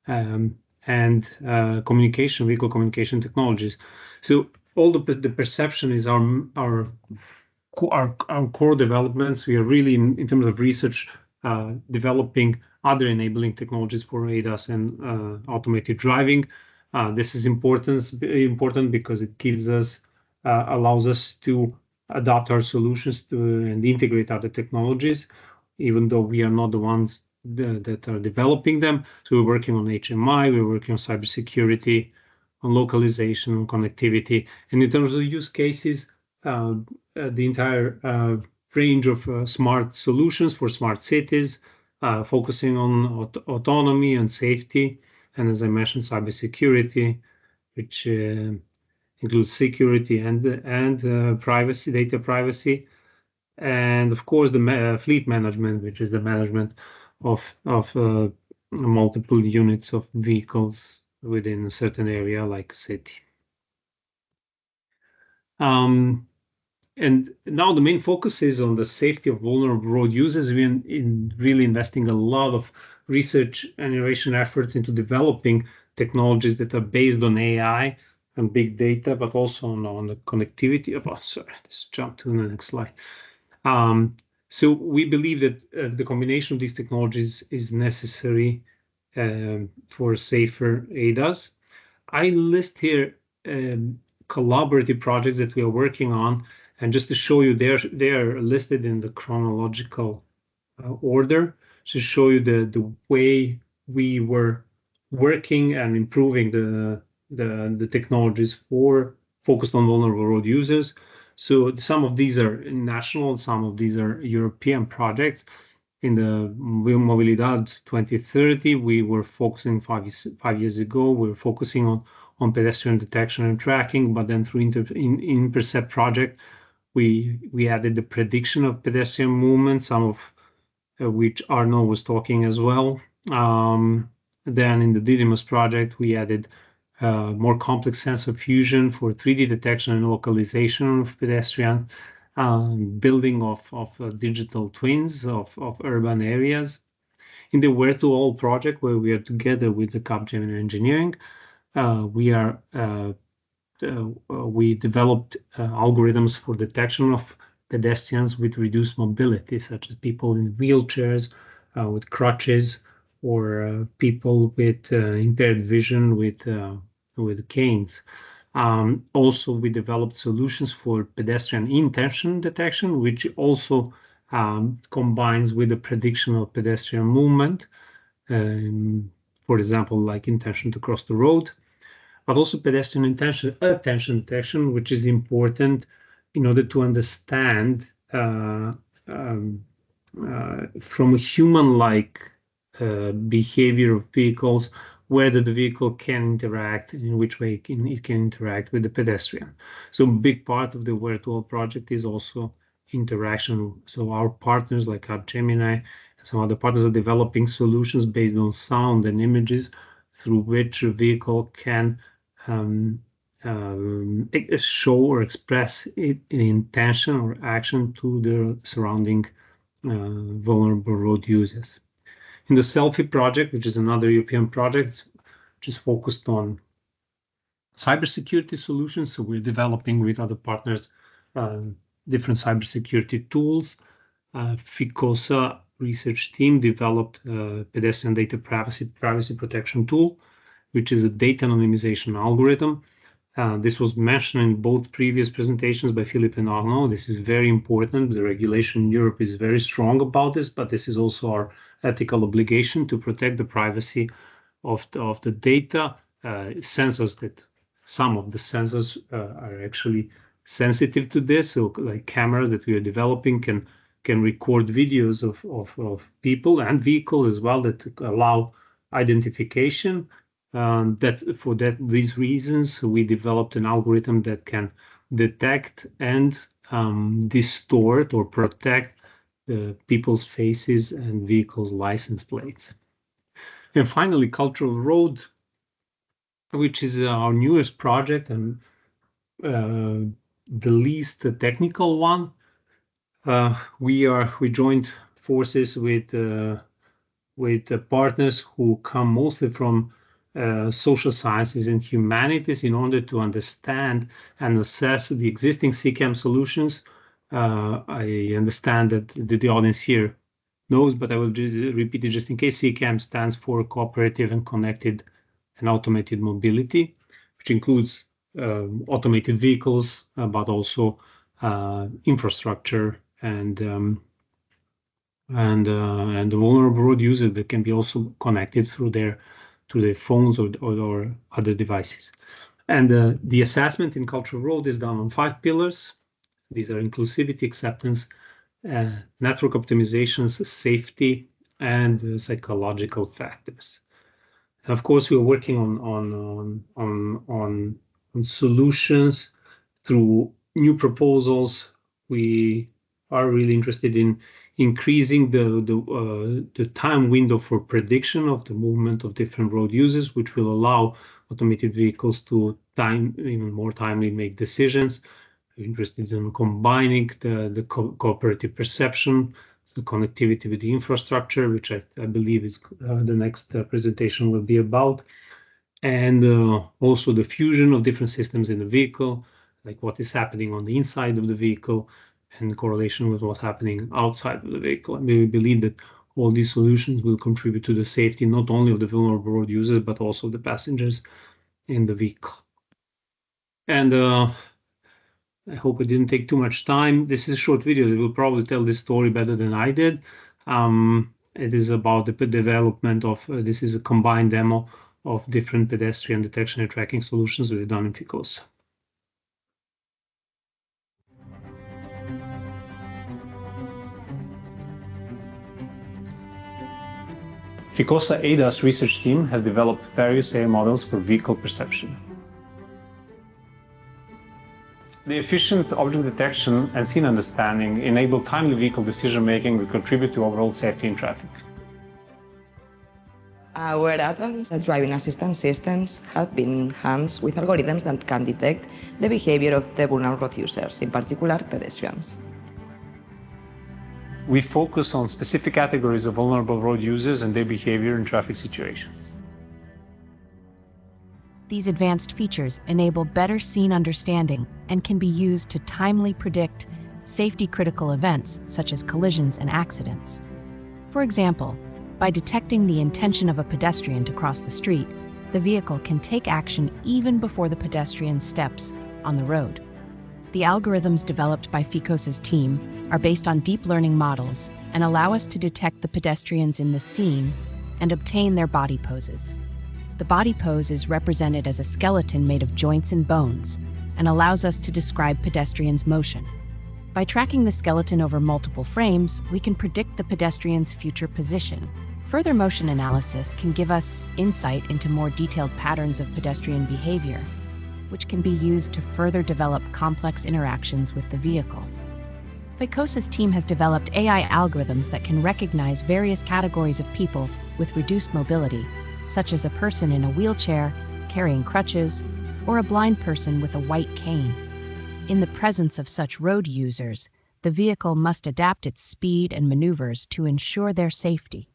and vehicle communication technologies. So all the perception is our core developments. We are really in terms of research developing other enabling technologies for ADAS and automated driving. This is important because it gives us allows us to adapt our solutions to and integrate other technologies. even though we are not the ones that are developing them. So we're working on HMI, we're working on cybersecurity, on localization, on connectivity. And in terms of use cases, the entire range of smart solutions for smart cities, focusing on autonomy and safety. And as I mentioned, cybersecurity, which includes security and privacy, data privacy. And of course, the fleet management, which is the management of multiple units of vehicles within a certain area like a city. And now the main focus is on the safety of vulnerable road users. We're really investing a lot of research and innovation efforts into developing technologies that are based on AI and big data, but also on the connectivity of, sorry, let's jump to the next slide. So we believe that the combination of these technologies is necessary for safer ADAS. I list here collaborative projects that we are working on, and just to show you, they are listed in the chronological order to show you the way we were working and improving the technologies focused on vulnerable road users. So some of these are national, some of these are European projects. In the Mobilidad 2030, we were focusing 5 years ago, we were focusing on pedestrian detection and tracking, but then through Intercept project, we added the prediction of pedestrian movement, some of which Arno was talking as well. Then in the Didymos project, we added more complex sensor fusion for 3D detection and localization of pedestrian, building of digital twins of urban areas. In the Where2All project, where we are together with the Capgemini Engineering, we developed algorithms for detection of pedestrians with reduced mobility, such as people in wheelchairs, with crutches, or people with impaired vision with canes. Also, we developed solutions for pedestrian intention detection, which also combines with the prediction of pedestrian movement, for example, like intention to cross the road, but also pedestrian attention detection, which is important in order to understand from a human-like behavior of vehicles, whether the vehicle can interact, in which way it can interact with the pedestrian. So a big part of the Where2All project is also interaction. So our partners like Capgemini and some other partners are developing solutions based on sound and images through which a vehicle can show or express an intention or action to the surrounding vulnerable road users. In the Selfie project, which is another European project, which is focused on cybersecurity solutions, so we're developing with other partners different cybersecurity tools. FICOSA research team developed pedestrian data privacy protection tool, which is a data anonymization algorithm. This was mentioned in both previous presentations by Philippe and Arnaud. This is very important. The regulation in Europe is very strong about this, but this is also our ethical obligation to protect the privacy of the data. Sensors that some of the sensors are actually sensitive to this. So like cameras that we are developing can record videos of people and vehicles as well that allow identification. These reasons, we developed an algorithm that can detect and distort or protect the people's faces and vehicles' license plates. And finally, Cultural Road, which is our newest project and the least technical one. We joined forces with partners who come mostly from social sciences and humanities in order to understand and assess the existing CCAM solutions. I understand that the audience here knows, but I will just repeat it just in case. CCAM stands for Cooperative and Connected and Automated Mobility, which includes automated vehicles, but also infrastructure and and the vulnerable road users that can be also connected through their phones or other devices. And the assessment in cultural road is done on 5 pillars. These are inclusivity, acceptance, network optimizations, safety, and psychological factors. And of course, we are working on solutions through new proposals. We are really interested in increasing the time window for prediction of the movement of different road users, which will allow automated vehicles to even more timely make decisions. We're interested in combining the cooperative perception, the connectivity with the infrastructure, which I believe is the next presentation will be about, and also the fusion of different systems in the vehicle, like what is happening on the inside of the vehicle and correlation with what's happening outside of the vehicle. And we believe that all these solutions will contribute to the safety not only of the vulnerable road users, but also the passengers in the vehicle. And I hope it didn't take too much time. This is a short video that will probably tell this story better than I did. It is about the development of, this is a combined demo of different pedestrian detection and tracking solutions we've done in Ficosa. Ficosa ADAS research team has developed various AI models for vehicle perception. The efficient object detection and scene understanding enable timely vehicle decision-making and contribute to overall safety in traffic. Our advanced driving assistance systems have been enhanced with algorithms that can detect the behavior of the vulnerable road users, in particular pedestrians. We focus on specific categories of vulnerable road users and their behavior in traffic situations. These advanced features enable better scene understanding and can be used to timely predict safety-critical events such as collisions and accidents. For example, by detecting the intention of a pedestrian to cross the street, the vehicle can take action even before the pedestrian steps on the road. The algorithms developed by Ficosa's team are based on deep learning models and allow us to detect the pedestrians in the scene and obtain their body poses. The body pose is represented as a skeleton made of joints and bones and allows us to describe pedestrians' motion. By tracking the skeleton over multiple frames, we can predict the pedestrian's future position. Further motion analysis can give us insight into more detailed patterns of pedestrian behavior, which can be used to further develop complex interactions with the vehicle. Ficosa's team has developed AI algorithms that can recognize various categories of people with reduced mobility, such as a person in a wheelchair, carrying crutches, or a blind person with a white cane. In the presence of such road users, the vehicle must adapt its speed and maneuvers to ensure their safety.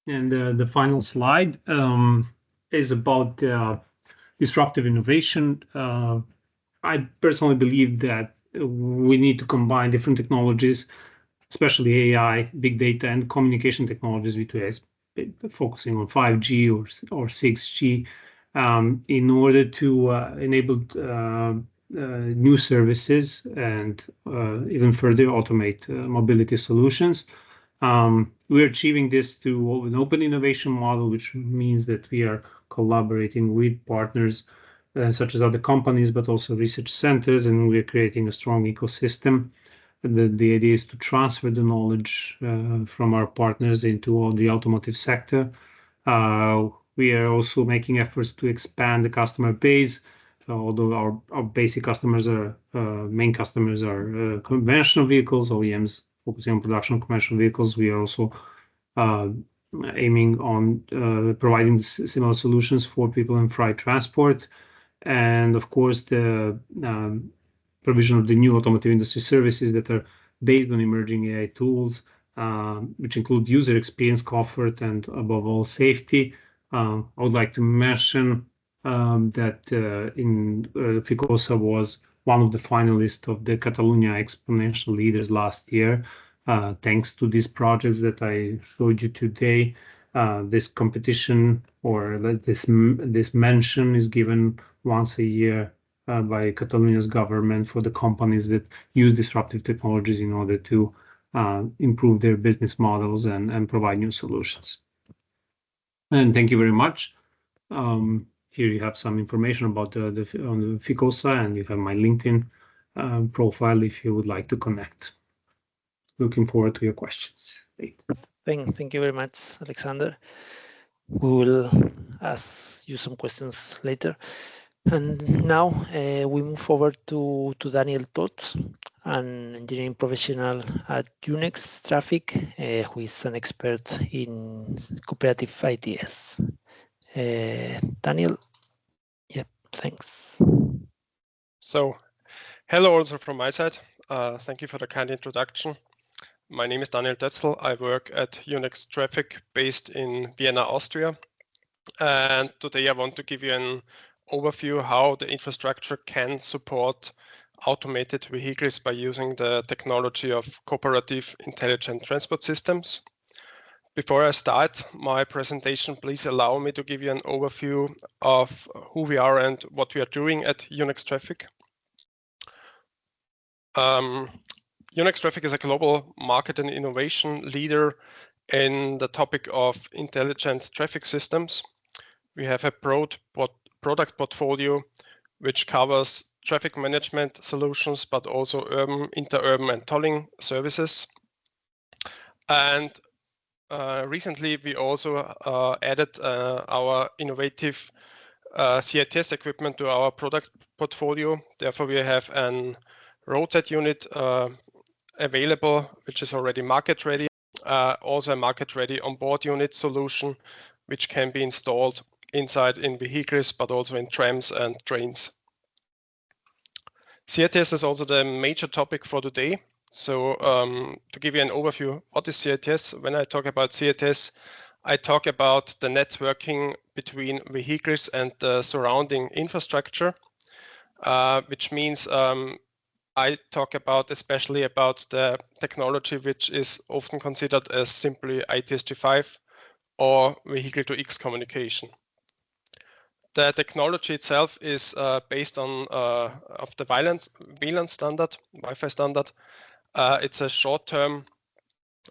And the final slide is about disruptive innovation. I personally believe that we need to combine different technologies, especially AI, big data, and communication technologies between focusing on 5G or 6G in order to enable new services and even further automate mobility solutions. We're achieving this through an open innovation model, which means that we are collaborating with partners such as other companies, but also research centers, and we're creating a strong ecosystem. The idea is to transfer the knowledge from our partners into all the automotive sector. We are also making efforts to expand the customer base. Although our basic customers are, main customers are conventional vehicles, OEMs focusing on production of conventional vehicles, we are also aiming on providing similar solutions for people in freight transport. And of course, the provision of the new automotive industry services that are based on emerging AI tools, which include user experience, comfort, and above all, safety. I would like to mention that Ficosa was one of the finalists of the Catalonia Exponential Leaders last year, thanks to these projects that I showed you today. this competition or this mention is given once a year by Catalonia's government for the companies that use disruptive technologies in order to improve their business models and provide new solutions. And thank you very much. Here you have some information about on the FICOSA, and you have my LinkedIn profile if you would like to connect. Looking forward to your questions. Thank you very much, Alexander. We will ask you some questions later. And now we move forward to Daniel Tots, an engineering professional at Unix Traffic, who is an expert in cooperative ITS. Daniel, yep, thanks. So, hello also from my side. Thank you for the kind introduction. My name is Daniel Tötzl. I work at Unix Traffic based in Vienna, Austria. And today I want to give you an overview how the infrastructure can support automated vehicles by using the technology of cooperative intelligent transport systems. Before I start my presentation, please allow me to give you an overview of who we are and what we are doing at Unix Traffic. Unix Traffic is a global market and innovation leader in the topic of intelligent traffic systems. We have a broad product portfolio which covers traffic management solutions, but also urban, interurban and tolling services. And recently we also added our innovative CITS equipment to our product portfolio. Therefore, we have an roadside unit available, which is already market ready. Also a market ready onboard unit solution, which can be installed inside in vehicles, but also in trams and trains. CITS is also the major topic for today. So to give you an overview, what is CITS? When I talk about CITS, I talk about the networking between vehicles and the surrounding infrastructure, which means I talk about especially about the technology which is often considered as simply ITSG5 or vehicle-to-X communication. The technology itself is based on of the VLAN standard, Wi-Fi standard. It's a short-term,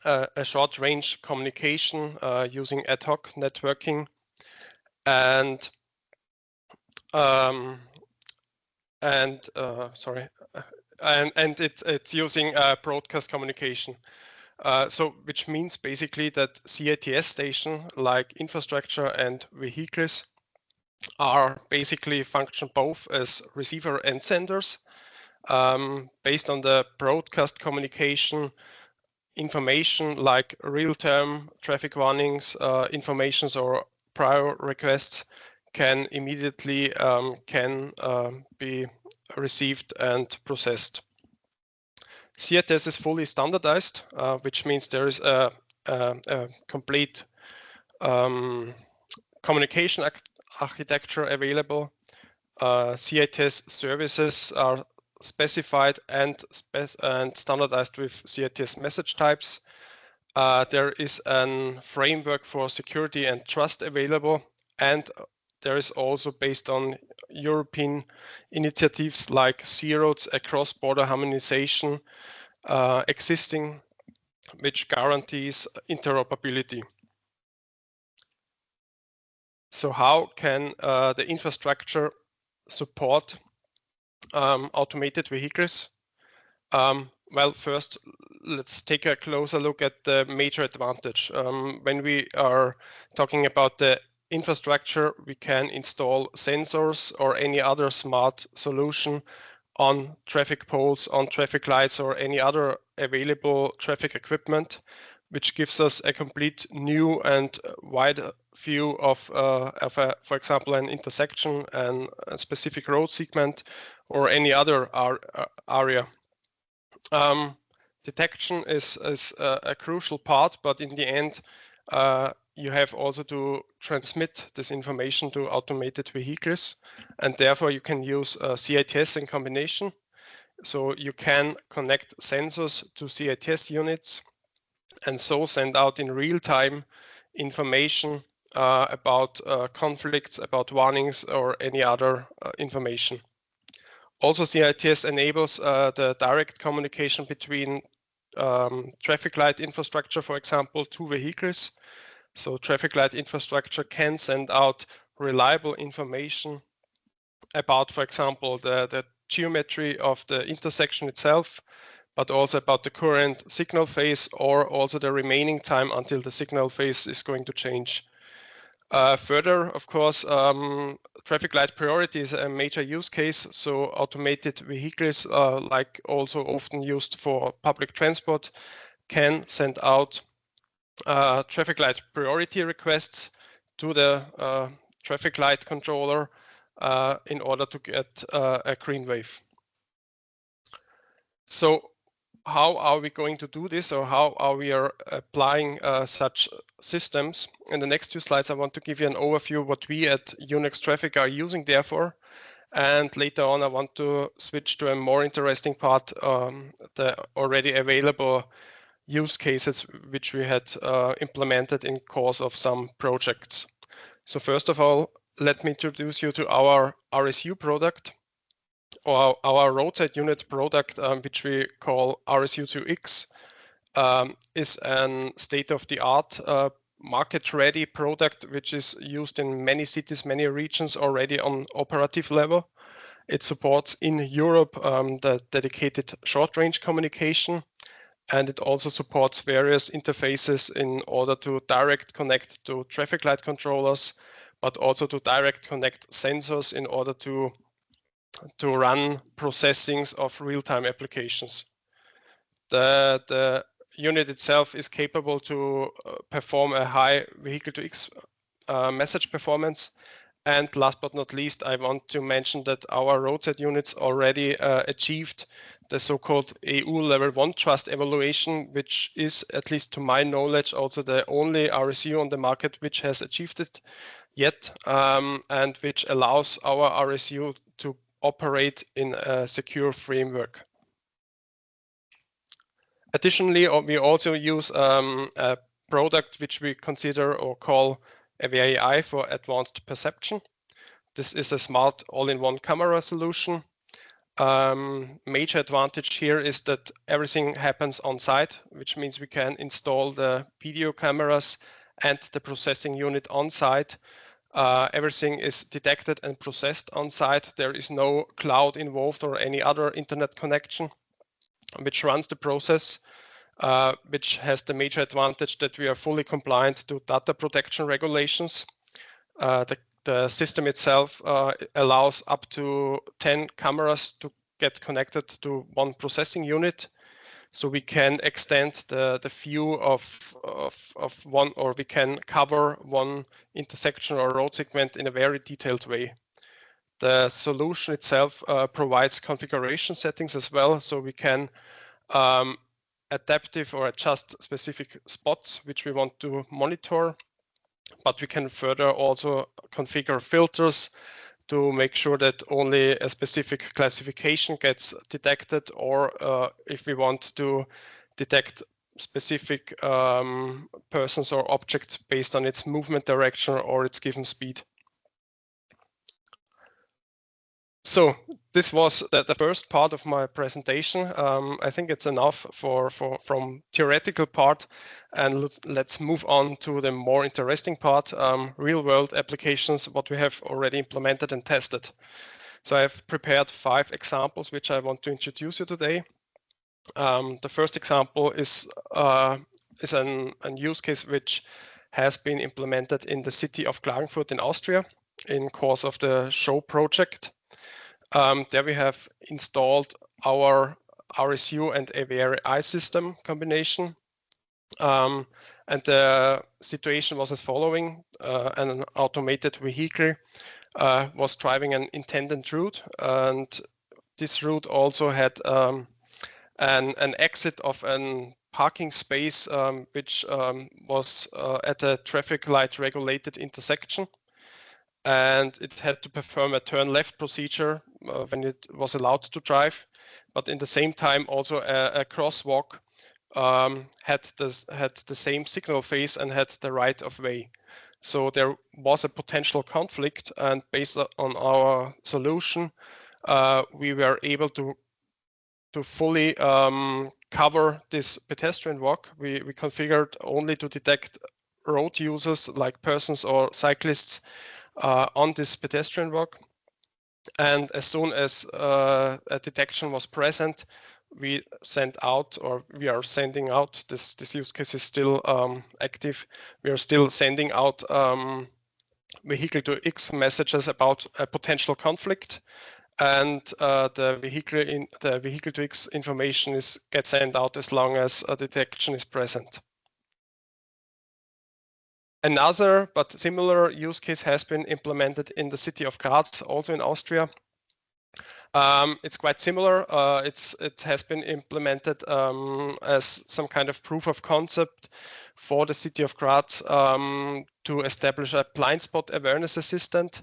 a short-range communication using ad hoc networking, and it's using broadcast communication. So which means basically that CITS station like infrastructure and vehicles are basically function both as receiver and senders. Based on the broadcast communication, information like real-time traffic warnings, informations or prior requests can immediately be received and processed. CITS is fully standardized, which means there is a complete communication architecture available. CITS services are specified and standardized with CITS message types. There is a framework for security and trust available, and there is also based on European initiatives like C-Roads, a cross-border harmonization existing, which guarantees interoperability. So how can the infrastructure support automated vehicles? Well, first, let's take a closer look at the major advantage. When we are talking about the infrastructure, we can install sensors or any other smart solution on traffic poles, on traffic lights, or any other available traffic equipment, which gives us a complete new and wide view of for example, an intersection and a specific road segment or any other area. Detection is a crucial part, but in the end, you have also to transmit this information to automated vehicles, and therefore you can use CITS in combination. So you can connect sensors to CITS units and so send out in real time information about conflicts, about warnings, or any other information. Also, CITS enables the direct communication between traffic light infrastructure, for example, to vehicles. So traffic light infrastructure can send out reliable information about, for example, the geometry of the intersection itself, but also about the current signal phase, or also the remaining time until the signal phase is going to change. Further, of course, traffic light priority is a major use case. So automated vehicles, like also often used for public transport, can send out traffic light priority requests to the traffic light controller in order to get a green wave. So how are we going to do this, or how are we applying such systems? In the next 2 slides, I want to give you an overview of what we at Unix Traffic are using therefore. And later on, I want to switch to a more interesting part, the already available use cases which we had implemented in course of some projects. So first of all, let me introduce you to our RSU product, or our roadside unit product, which we call RSU2X, is a state-of-the-art market-ready product, which is used in many cities, many regions already on operative level. It supports in Europe the dedicated short-range communication, and it also supports various interfaces in order to direct connect to traffic light controllers, but also to direct connect sensors in order to run processings of real-time applications. The unit itself is capable to perform a high vehicle-to-X message performance. And last but not least, I want to mention that our roadside units already achieved the so-called EU Level 1 Trust evaluation, which is, at least to my knowledge, also the only RSU on the market which has achieved it yet, and which allows our RSU to operate in a secure framework. Additionally, we also use a product which we consider or call a VAI for advanced perception. This is a smart all-in-one camera solution. Major advantage here is that everything happens on site, which means we can install the video cameras and the processing unit on site. Everything is detected and processed on site. There is no cloud involved or any other internet connection which runs the process, which has the major advantage that we are fully compliant to data protection regulations. The system itself allows up to 10 cameras to get connected to one processing unit. So we can extend the view of one, or we can cover one intersection or road segment in a very detailed way. The solution itself provides configuration settings as well, so we can adaptive or adjust specific spots which we want to monitor, but we can further also configure filters to make sure that only a specific classification gets detected, or if we want to detect specific persons or objects based on its movement direction or its given speed. So this was the first part of my presentation. I think it's enough from theoretical part, and let's move on to the more interesting part, real-world applications, what we have already implemented and tested. So I have prepared 5 examples which I want to introduce you today. The first example is an use case which has been implemented in the city of Klagenfurt in Austria in course of the show project. There we have installed our RSU and AVRI system combination. And the situation was as following. An automated vehicle was driving an intended route, and this route also had an exit of a parking space which was at a traffic light regulated intersection. And it had to perform a turn left procedure when it was allowed to drive, but in the same time also a crosswalk had the same signal phase and had the right of way. So there was a potential conflict, and based on our solution, we were able to fully cover this pedestrian walk. We configured only to detect road users like persons or cyclists on this pedestrian walk. And as soon as a detection was present, we sent out, or we are sending out, this use case is still active. We are still sending out vehicle to X messages about a potential conflict, and the vehicle to X information gets sent out as long as a detection is present. Another but similar use case has been implemented in the city of Graz, also in Austria. It's quite similar. It has been implemented as some kind of proof of concept for the city of Graz to establish a blind spot awareness assistant.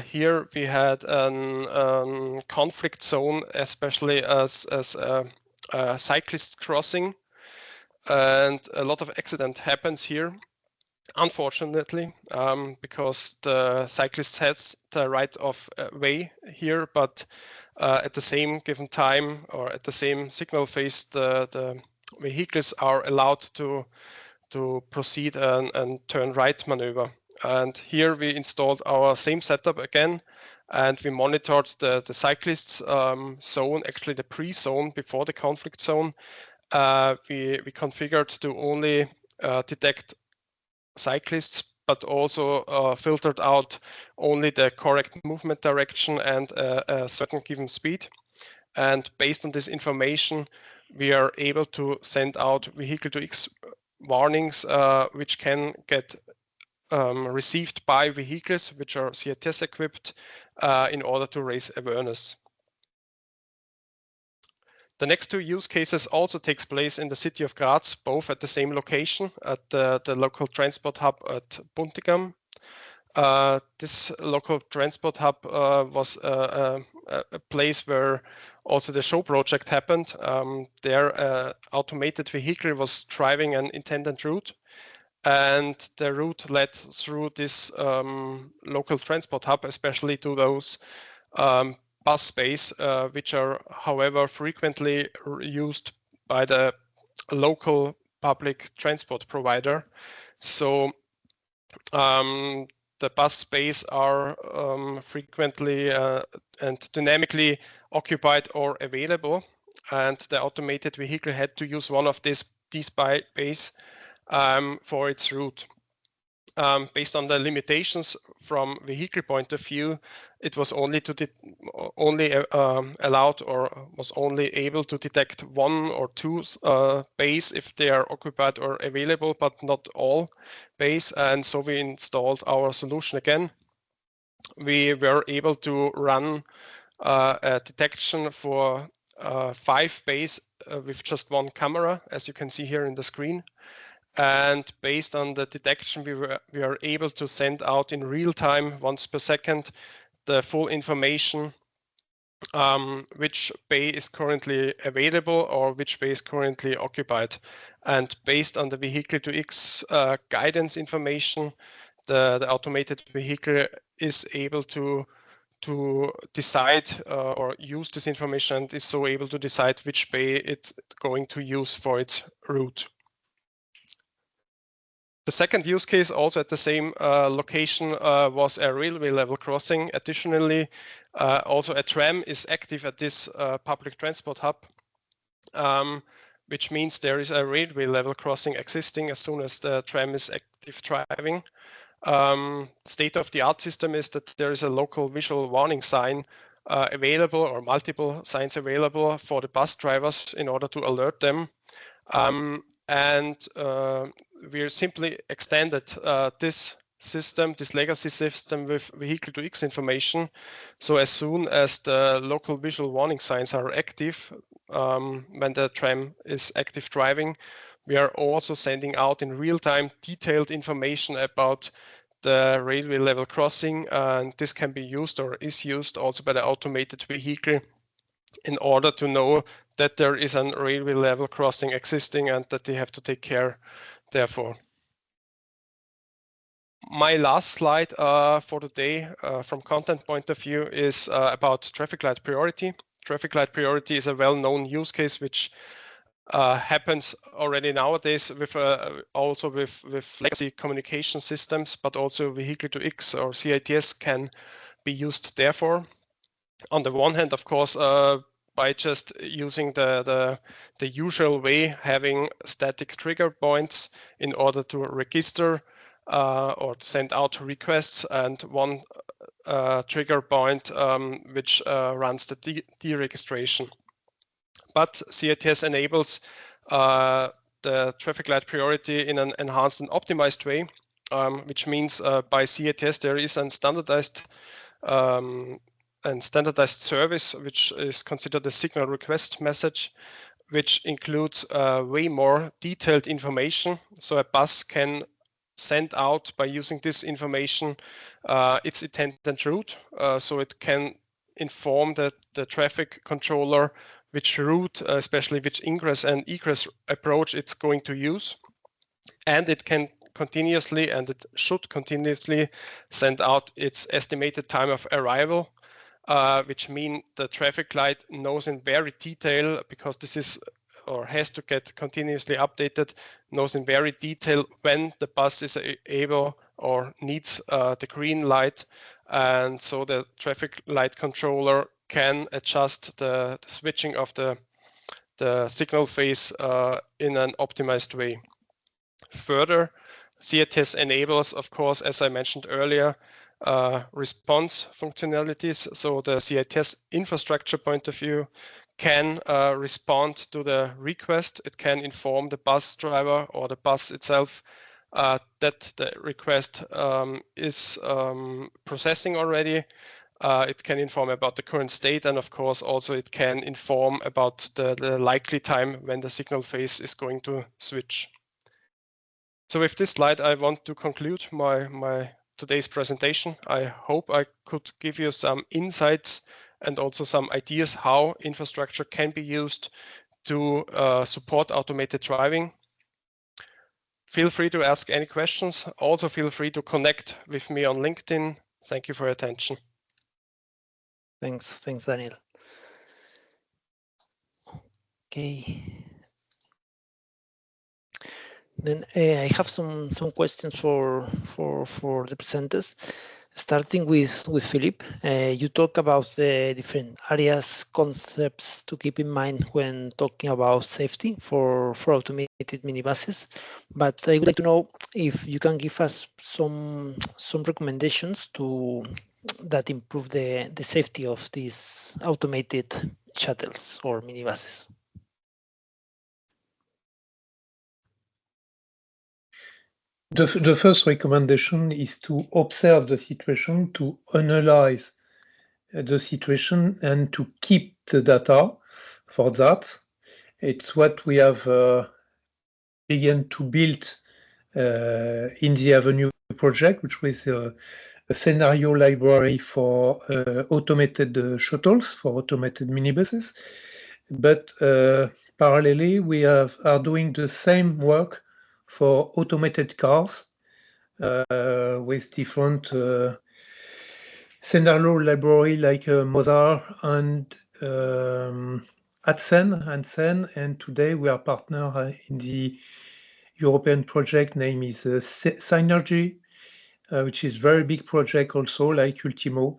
Here we had a conflict zone, especially as a cyclist crossing, and a lot of accident happens here, unfortunately, because the cyclist has the right of way here, but at the same given time or at the same signal phase, the vehicles are allowed to proceed and turn right maneuver. And here we installed our same setup again, and we monitored the cyclists zone, actually the pre-zone before the conflict zone. We configured to only detect cyclists, but also filtered out only the correct movement direction and a certain given speed. And based on this information, we are able to send out vehicle to X warnings, which can get received by vehicles which are CITES equipped in order to raise awareness. The next two use cases also takes place in the city of Graz, both at the same location, at the local transport hub at Buntigam. This local transport hub was a place where also the show project happened. Their automated vehicle was driving an intended route, and the route led through this local transport hub, especially to those bus space, which are, however, frequently used by the local public transport provider. So the bus space are frequently and dynamically occupied or available, and the automated vehicle had to use one of these bays for its route. Based on the limitations from vehicle point of view, it was only allowed or was only able to detect one or two bays if they are occupied or available, but not all bays. And so we installed our solution again. We were able to run a detection for 5 bays with just one camera, as you can see here in the screen. And based on the detection, we are able to send out in real time, once per second, the full information, which bay is currently available or which bay is currently occupied. And based on the vehicle to X guidance information, the automated vehicle is able to decide or use this information, and is so able to decide which bay it's going to use for its route. The second use case, also at the same location, was a railway level crossing. Additionally, also a tram is active at this public transport hub, which means there is a railway level crossing existing as soon as the tram is active driving. State-of-the-art system is that there is a local visual warning sign available, or multiple signs available for the bus drivers in order to alert them. And we simply extended this system, this legacy system, with vehicle to X information. So as soon as the local visual warning signs are active, when the tram is active driving, we are also sending out in real time detailed information about the railway level crossing, and this can be used or is used also by the automated vehicle in order to know that there is an railway level crossing existing and that they have to take care therefore. My last slide for today from content point of view is about traffic light priority. Traffic light priority is a well-known use case which happens already nowadays with also with legacy communication systems, but also vehicle to X or CITS can be used therefore. On the one hand, of course, by just using the usual way, having static trigger points in order to register or to send out requests, and one trigger point which runs the deregistration. But CITS enables the traffic light priority in an enhanced and optimized way, which means by CITS there is a standardized service which is considered a signal request message, which includes way more detailed information. So a bus can send out by using this information its intended route, so it can inform the traffic controller which route, especially which ingress and egress approach it's going to use, and it can continuously, and it should continuously, send out its estimated time of arrival, which means the traffic light knows in very detail, because this is or has to get continuously updated, knows in very detail when the bus is able or needs the green light, and so the traffic light controller can adjust the switching of the signal phase in an optimized way. Further, CITS enables, of course, as I mentioned earlier, response functionalities. So the CITS infrastructure point of view can respond to the request. It can inform the bus driver or the bus itself that the request is processing already. It can inform about the current state, and of course also it can inform about the likely time when the signal phase is going to switch. So with this slide, I want to conclude my today's presentation. I hope I could give you some insights and also some ideas how infrastructure can be used to support automated driving. Feel free to ask any questions. Also feel free to connect with me on LinkedIn. Thank you for your attention. Thanks, Daniel. Okay. Then I have some questions for the presenters. Starting with Philippe, you talk about the different areas, concepts to keep in mind when talking about safety for automated minibuses. But I would like to know if you can give us some recommendations that improve the safety of these automated shuttles or minibuses. The first recommendation is to observe the situation, to analyze the situation, and to keep the data for that. It's what we have begun to build in the Avenue project, which was a scenario library for automated shuttles, for automated minibuses. But parallelly, we are doing the same work for automated cars with different scenario library like Mozart and Adsen, and today we are partner in the European project. Name is Synergy, which is very big project also like ULTIMO,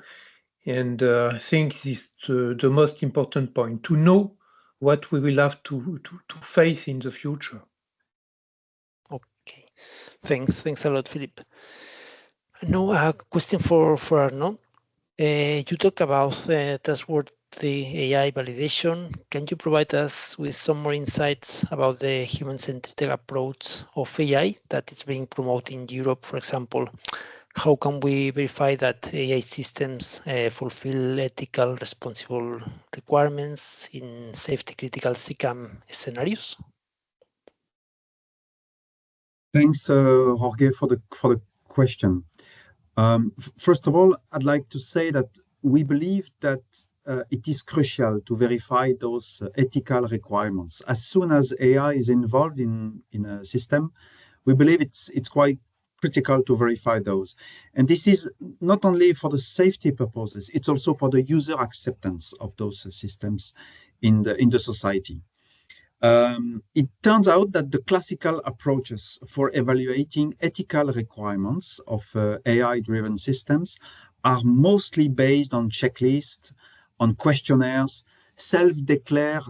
and I think this is the most important point, to know what we will have to face in the future. Okay, thanks a lot, Philippe. Now a question for Arnaud. You talk about trustworthy AI validation. Can you provide us with some more insights about the human-centered approach of AI that is being promoted in Europe, for example? How can we verify that AI systems fulfill ethical, responsible requirements in safety-critical SICAM scenarios? Thanks, Jorge, for the question. First of all, I'd like to say that we believe that it is crucial to verify those ethical requirements. As soon as AI is involved in a system, we believe it's quite critical to verify those. And this is not only for the safety purposes, it's also for the user acceptance of those systems in the society. It turns out that the classical approaches for evaluating ethical requirements of AI-driven systems are mostly based on checklists, on questionnaires, self-declared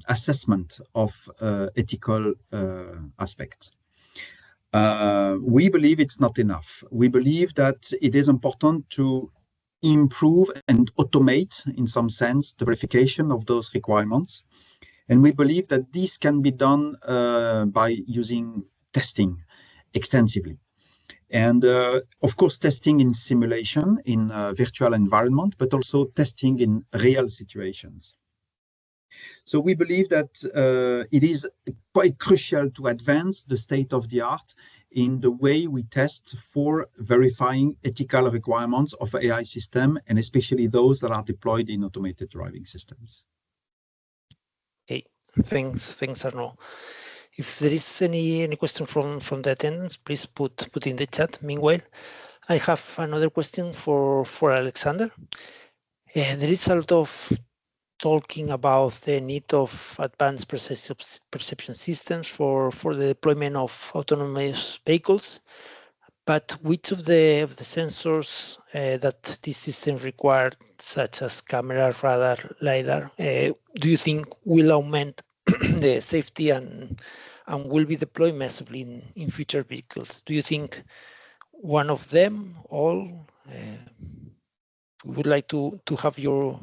assessment of ethical aspects. We believe it's not enough. We believe that it is important to improve and automate, in some sense, the verification of those requirements. And we believe that this can be done by using testing extensively. And of course, testing in simulation, in a virtual environment, but also testing in real situations. So we believe that it is quite crucial to advance the state of the art in the way we test for verifying ethical requirements of AI system, and especially those that are deployed in automated driving systems. Okay, thanks Arnaud. If there is any question from the attendants, please put in the chat. Meanwhile, I have another question for Alexander. There is a lot of talking about the need of advanced perception systems for the deployment of autonomous vehicles. But which of the sensors that this system required, such as camera, radar, LiDAR, do you think will augment the safety and will be deployed massively in future vehicles? Do you think one of them, all? We would like to have your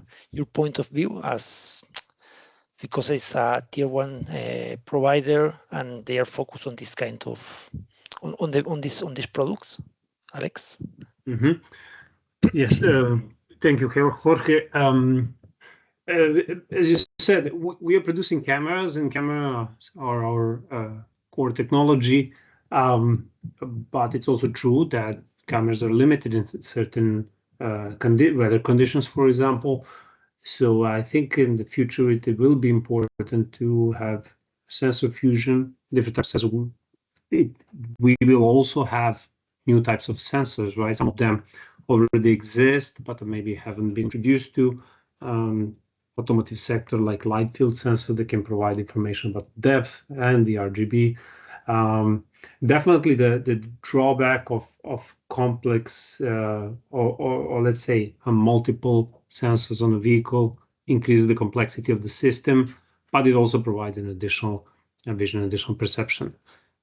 point of view, as because it's a tier 1 provider and they are focused on this kind of on these products. Alex? Mm-hmm. Yes, thank you, Jorge. As you said, we are producing cameras, and cameras are our core technology. But it's also true that cameras are limited in certain weather conditions, for example. So I think in the future it will be important to have sensor fusion, different types of sensors. We will also have new types of sensors, right? Some of them already exist, but maybe haven't been introduced to automotive sector, like light field sensor that can provide information about depth and the RGB. Definitely the drawback of complex or let's say multiple sensors on a vehicle increases the complexity of the system, but it also provides an additional vision, additional perception.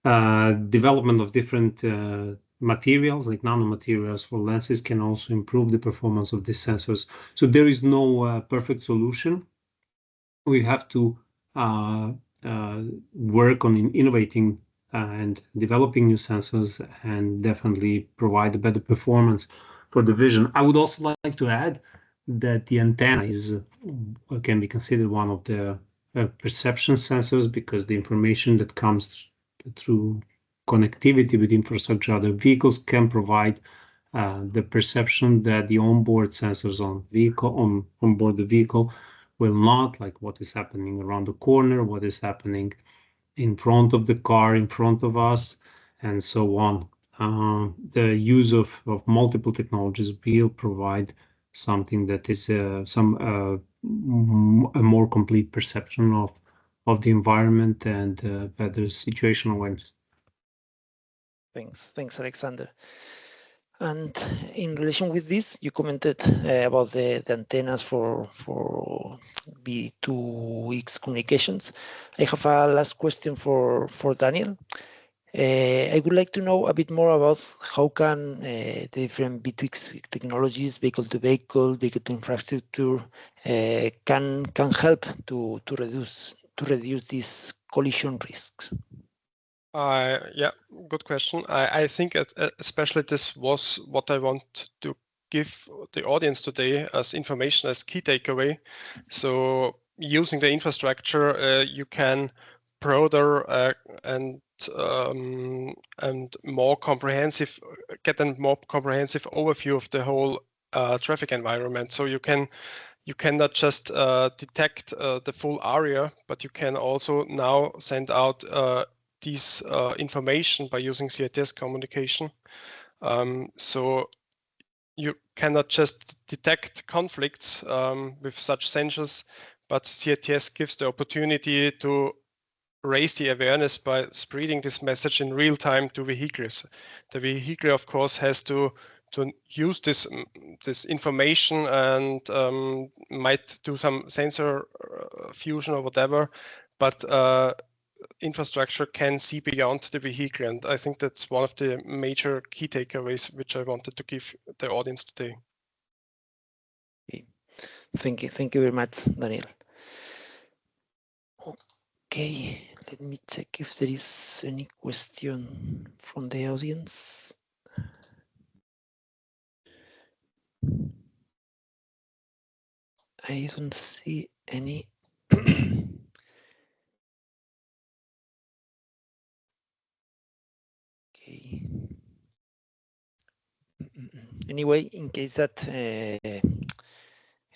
Development of different materials like nanomaterials for lenses can also improve the performance of these sensors. So there is no perfect solution. We have to work on innovating and developing new sensors and definitely provide a better performance for the vision. I would also like to add that the antenna can be considered one of the perception sensors, because the information that comes through connectivity with infrastructure, other vehicles, can provide the perception that the onboard sensors on board the vehicle will not, like what is happening around the corner, what is happening in front of the car, in front of us, and so on. The use of multiple technologies will provide something that is a more complete perception of the environment and better situational awareness. Thanks, Alexander. And in relation with this, you commented about the antennas for V2X communications. I have a last question for Daniel. I would like to know a bit more about how can the different V2X technologies, vehicle to vehicle to infrastructure, can help to reduce these collision risks. Yeah, good question. I think especially this was what I want to give the audience today as information, as key takeaway. So using the infrastructure, you can broader and more comprehensive, get a more comprehensive overview of the whole traffic environment. So you cannot just detect the full area, but you can also now send out these information by using CITS communication. So you cannot just detect conflicts with such sensors, but CITS gives the opportunity to raise the awareness by spreading this message in real time to vehicles. The vehicle, of course, has to use this information and might do some sensor fusion or whatever, but infrastructure can see beyond the vehicle, and I think that's one of the major key takeaways which I wanted to give the audience today. Thank you very much, Daniel. Okay, let me check if there is any question from the audience. I don't see any. Okay. Anyway, in case that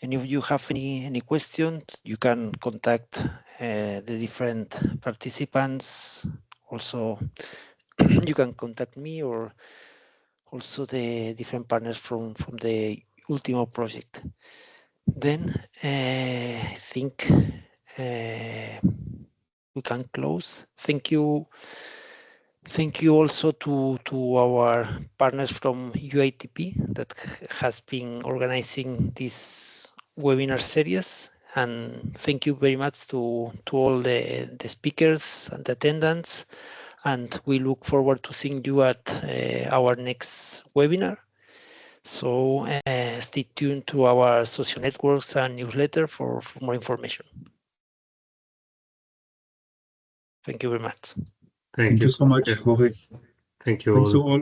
any of you have any questions, you can contact the different participants. Also, you can contact me or also the different partners from the ULTIMO project. Then I think we can close. Thank you. Thank you also to our partners from UITP that has been organizing this webinar series. And thank you very much to all the speakers and attendants. And we look forward to seeing you at our next webinar. So stay tuned to our social networks and newsletter for more information. Thank you very much. Thank you so much, Jorge. Thank you. Thanks to all.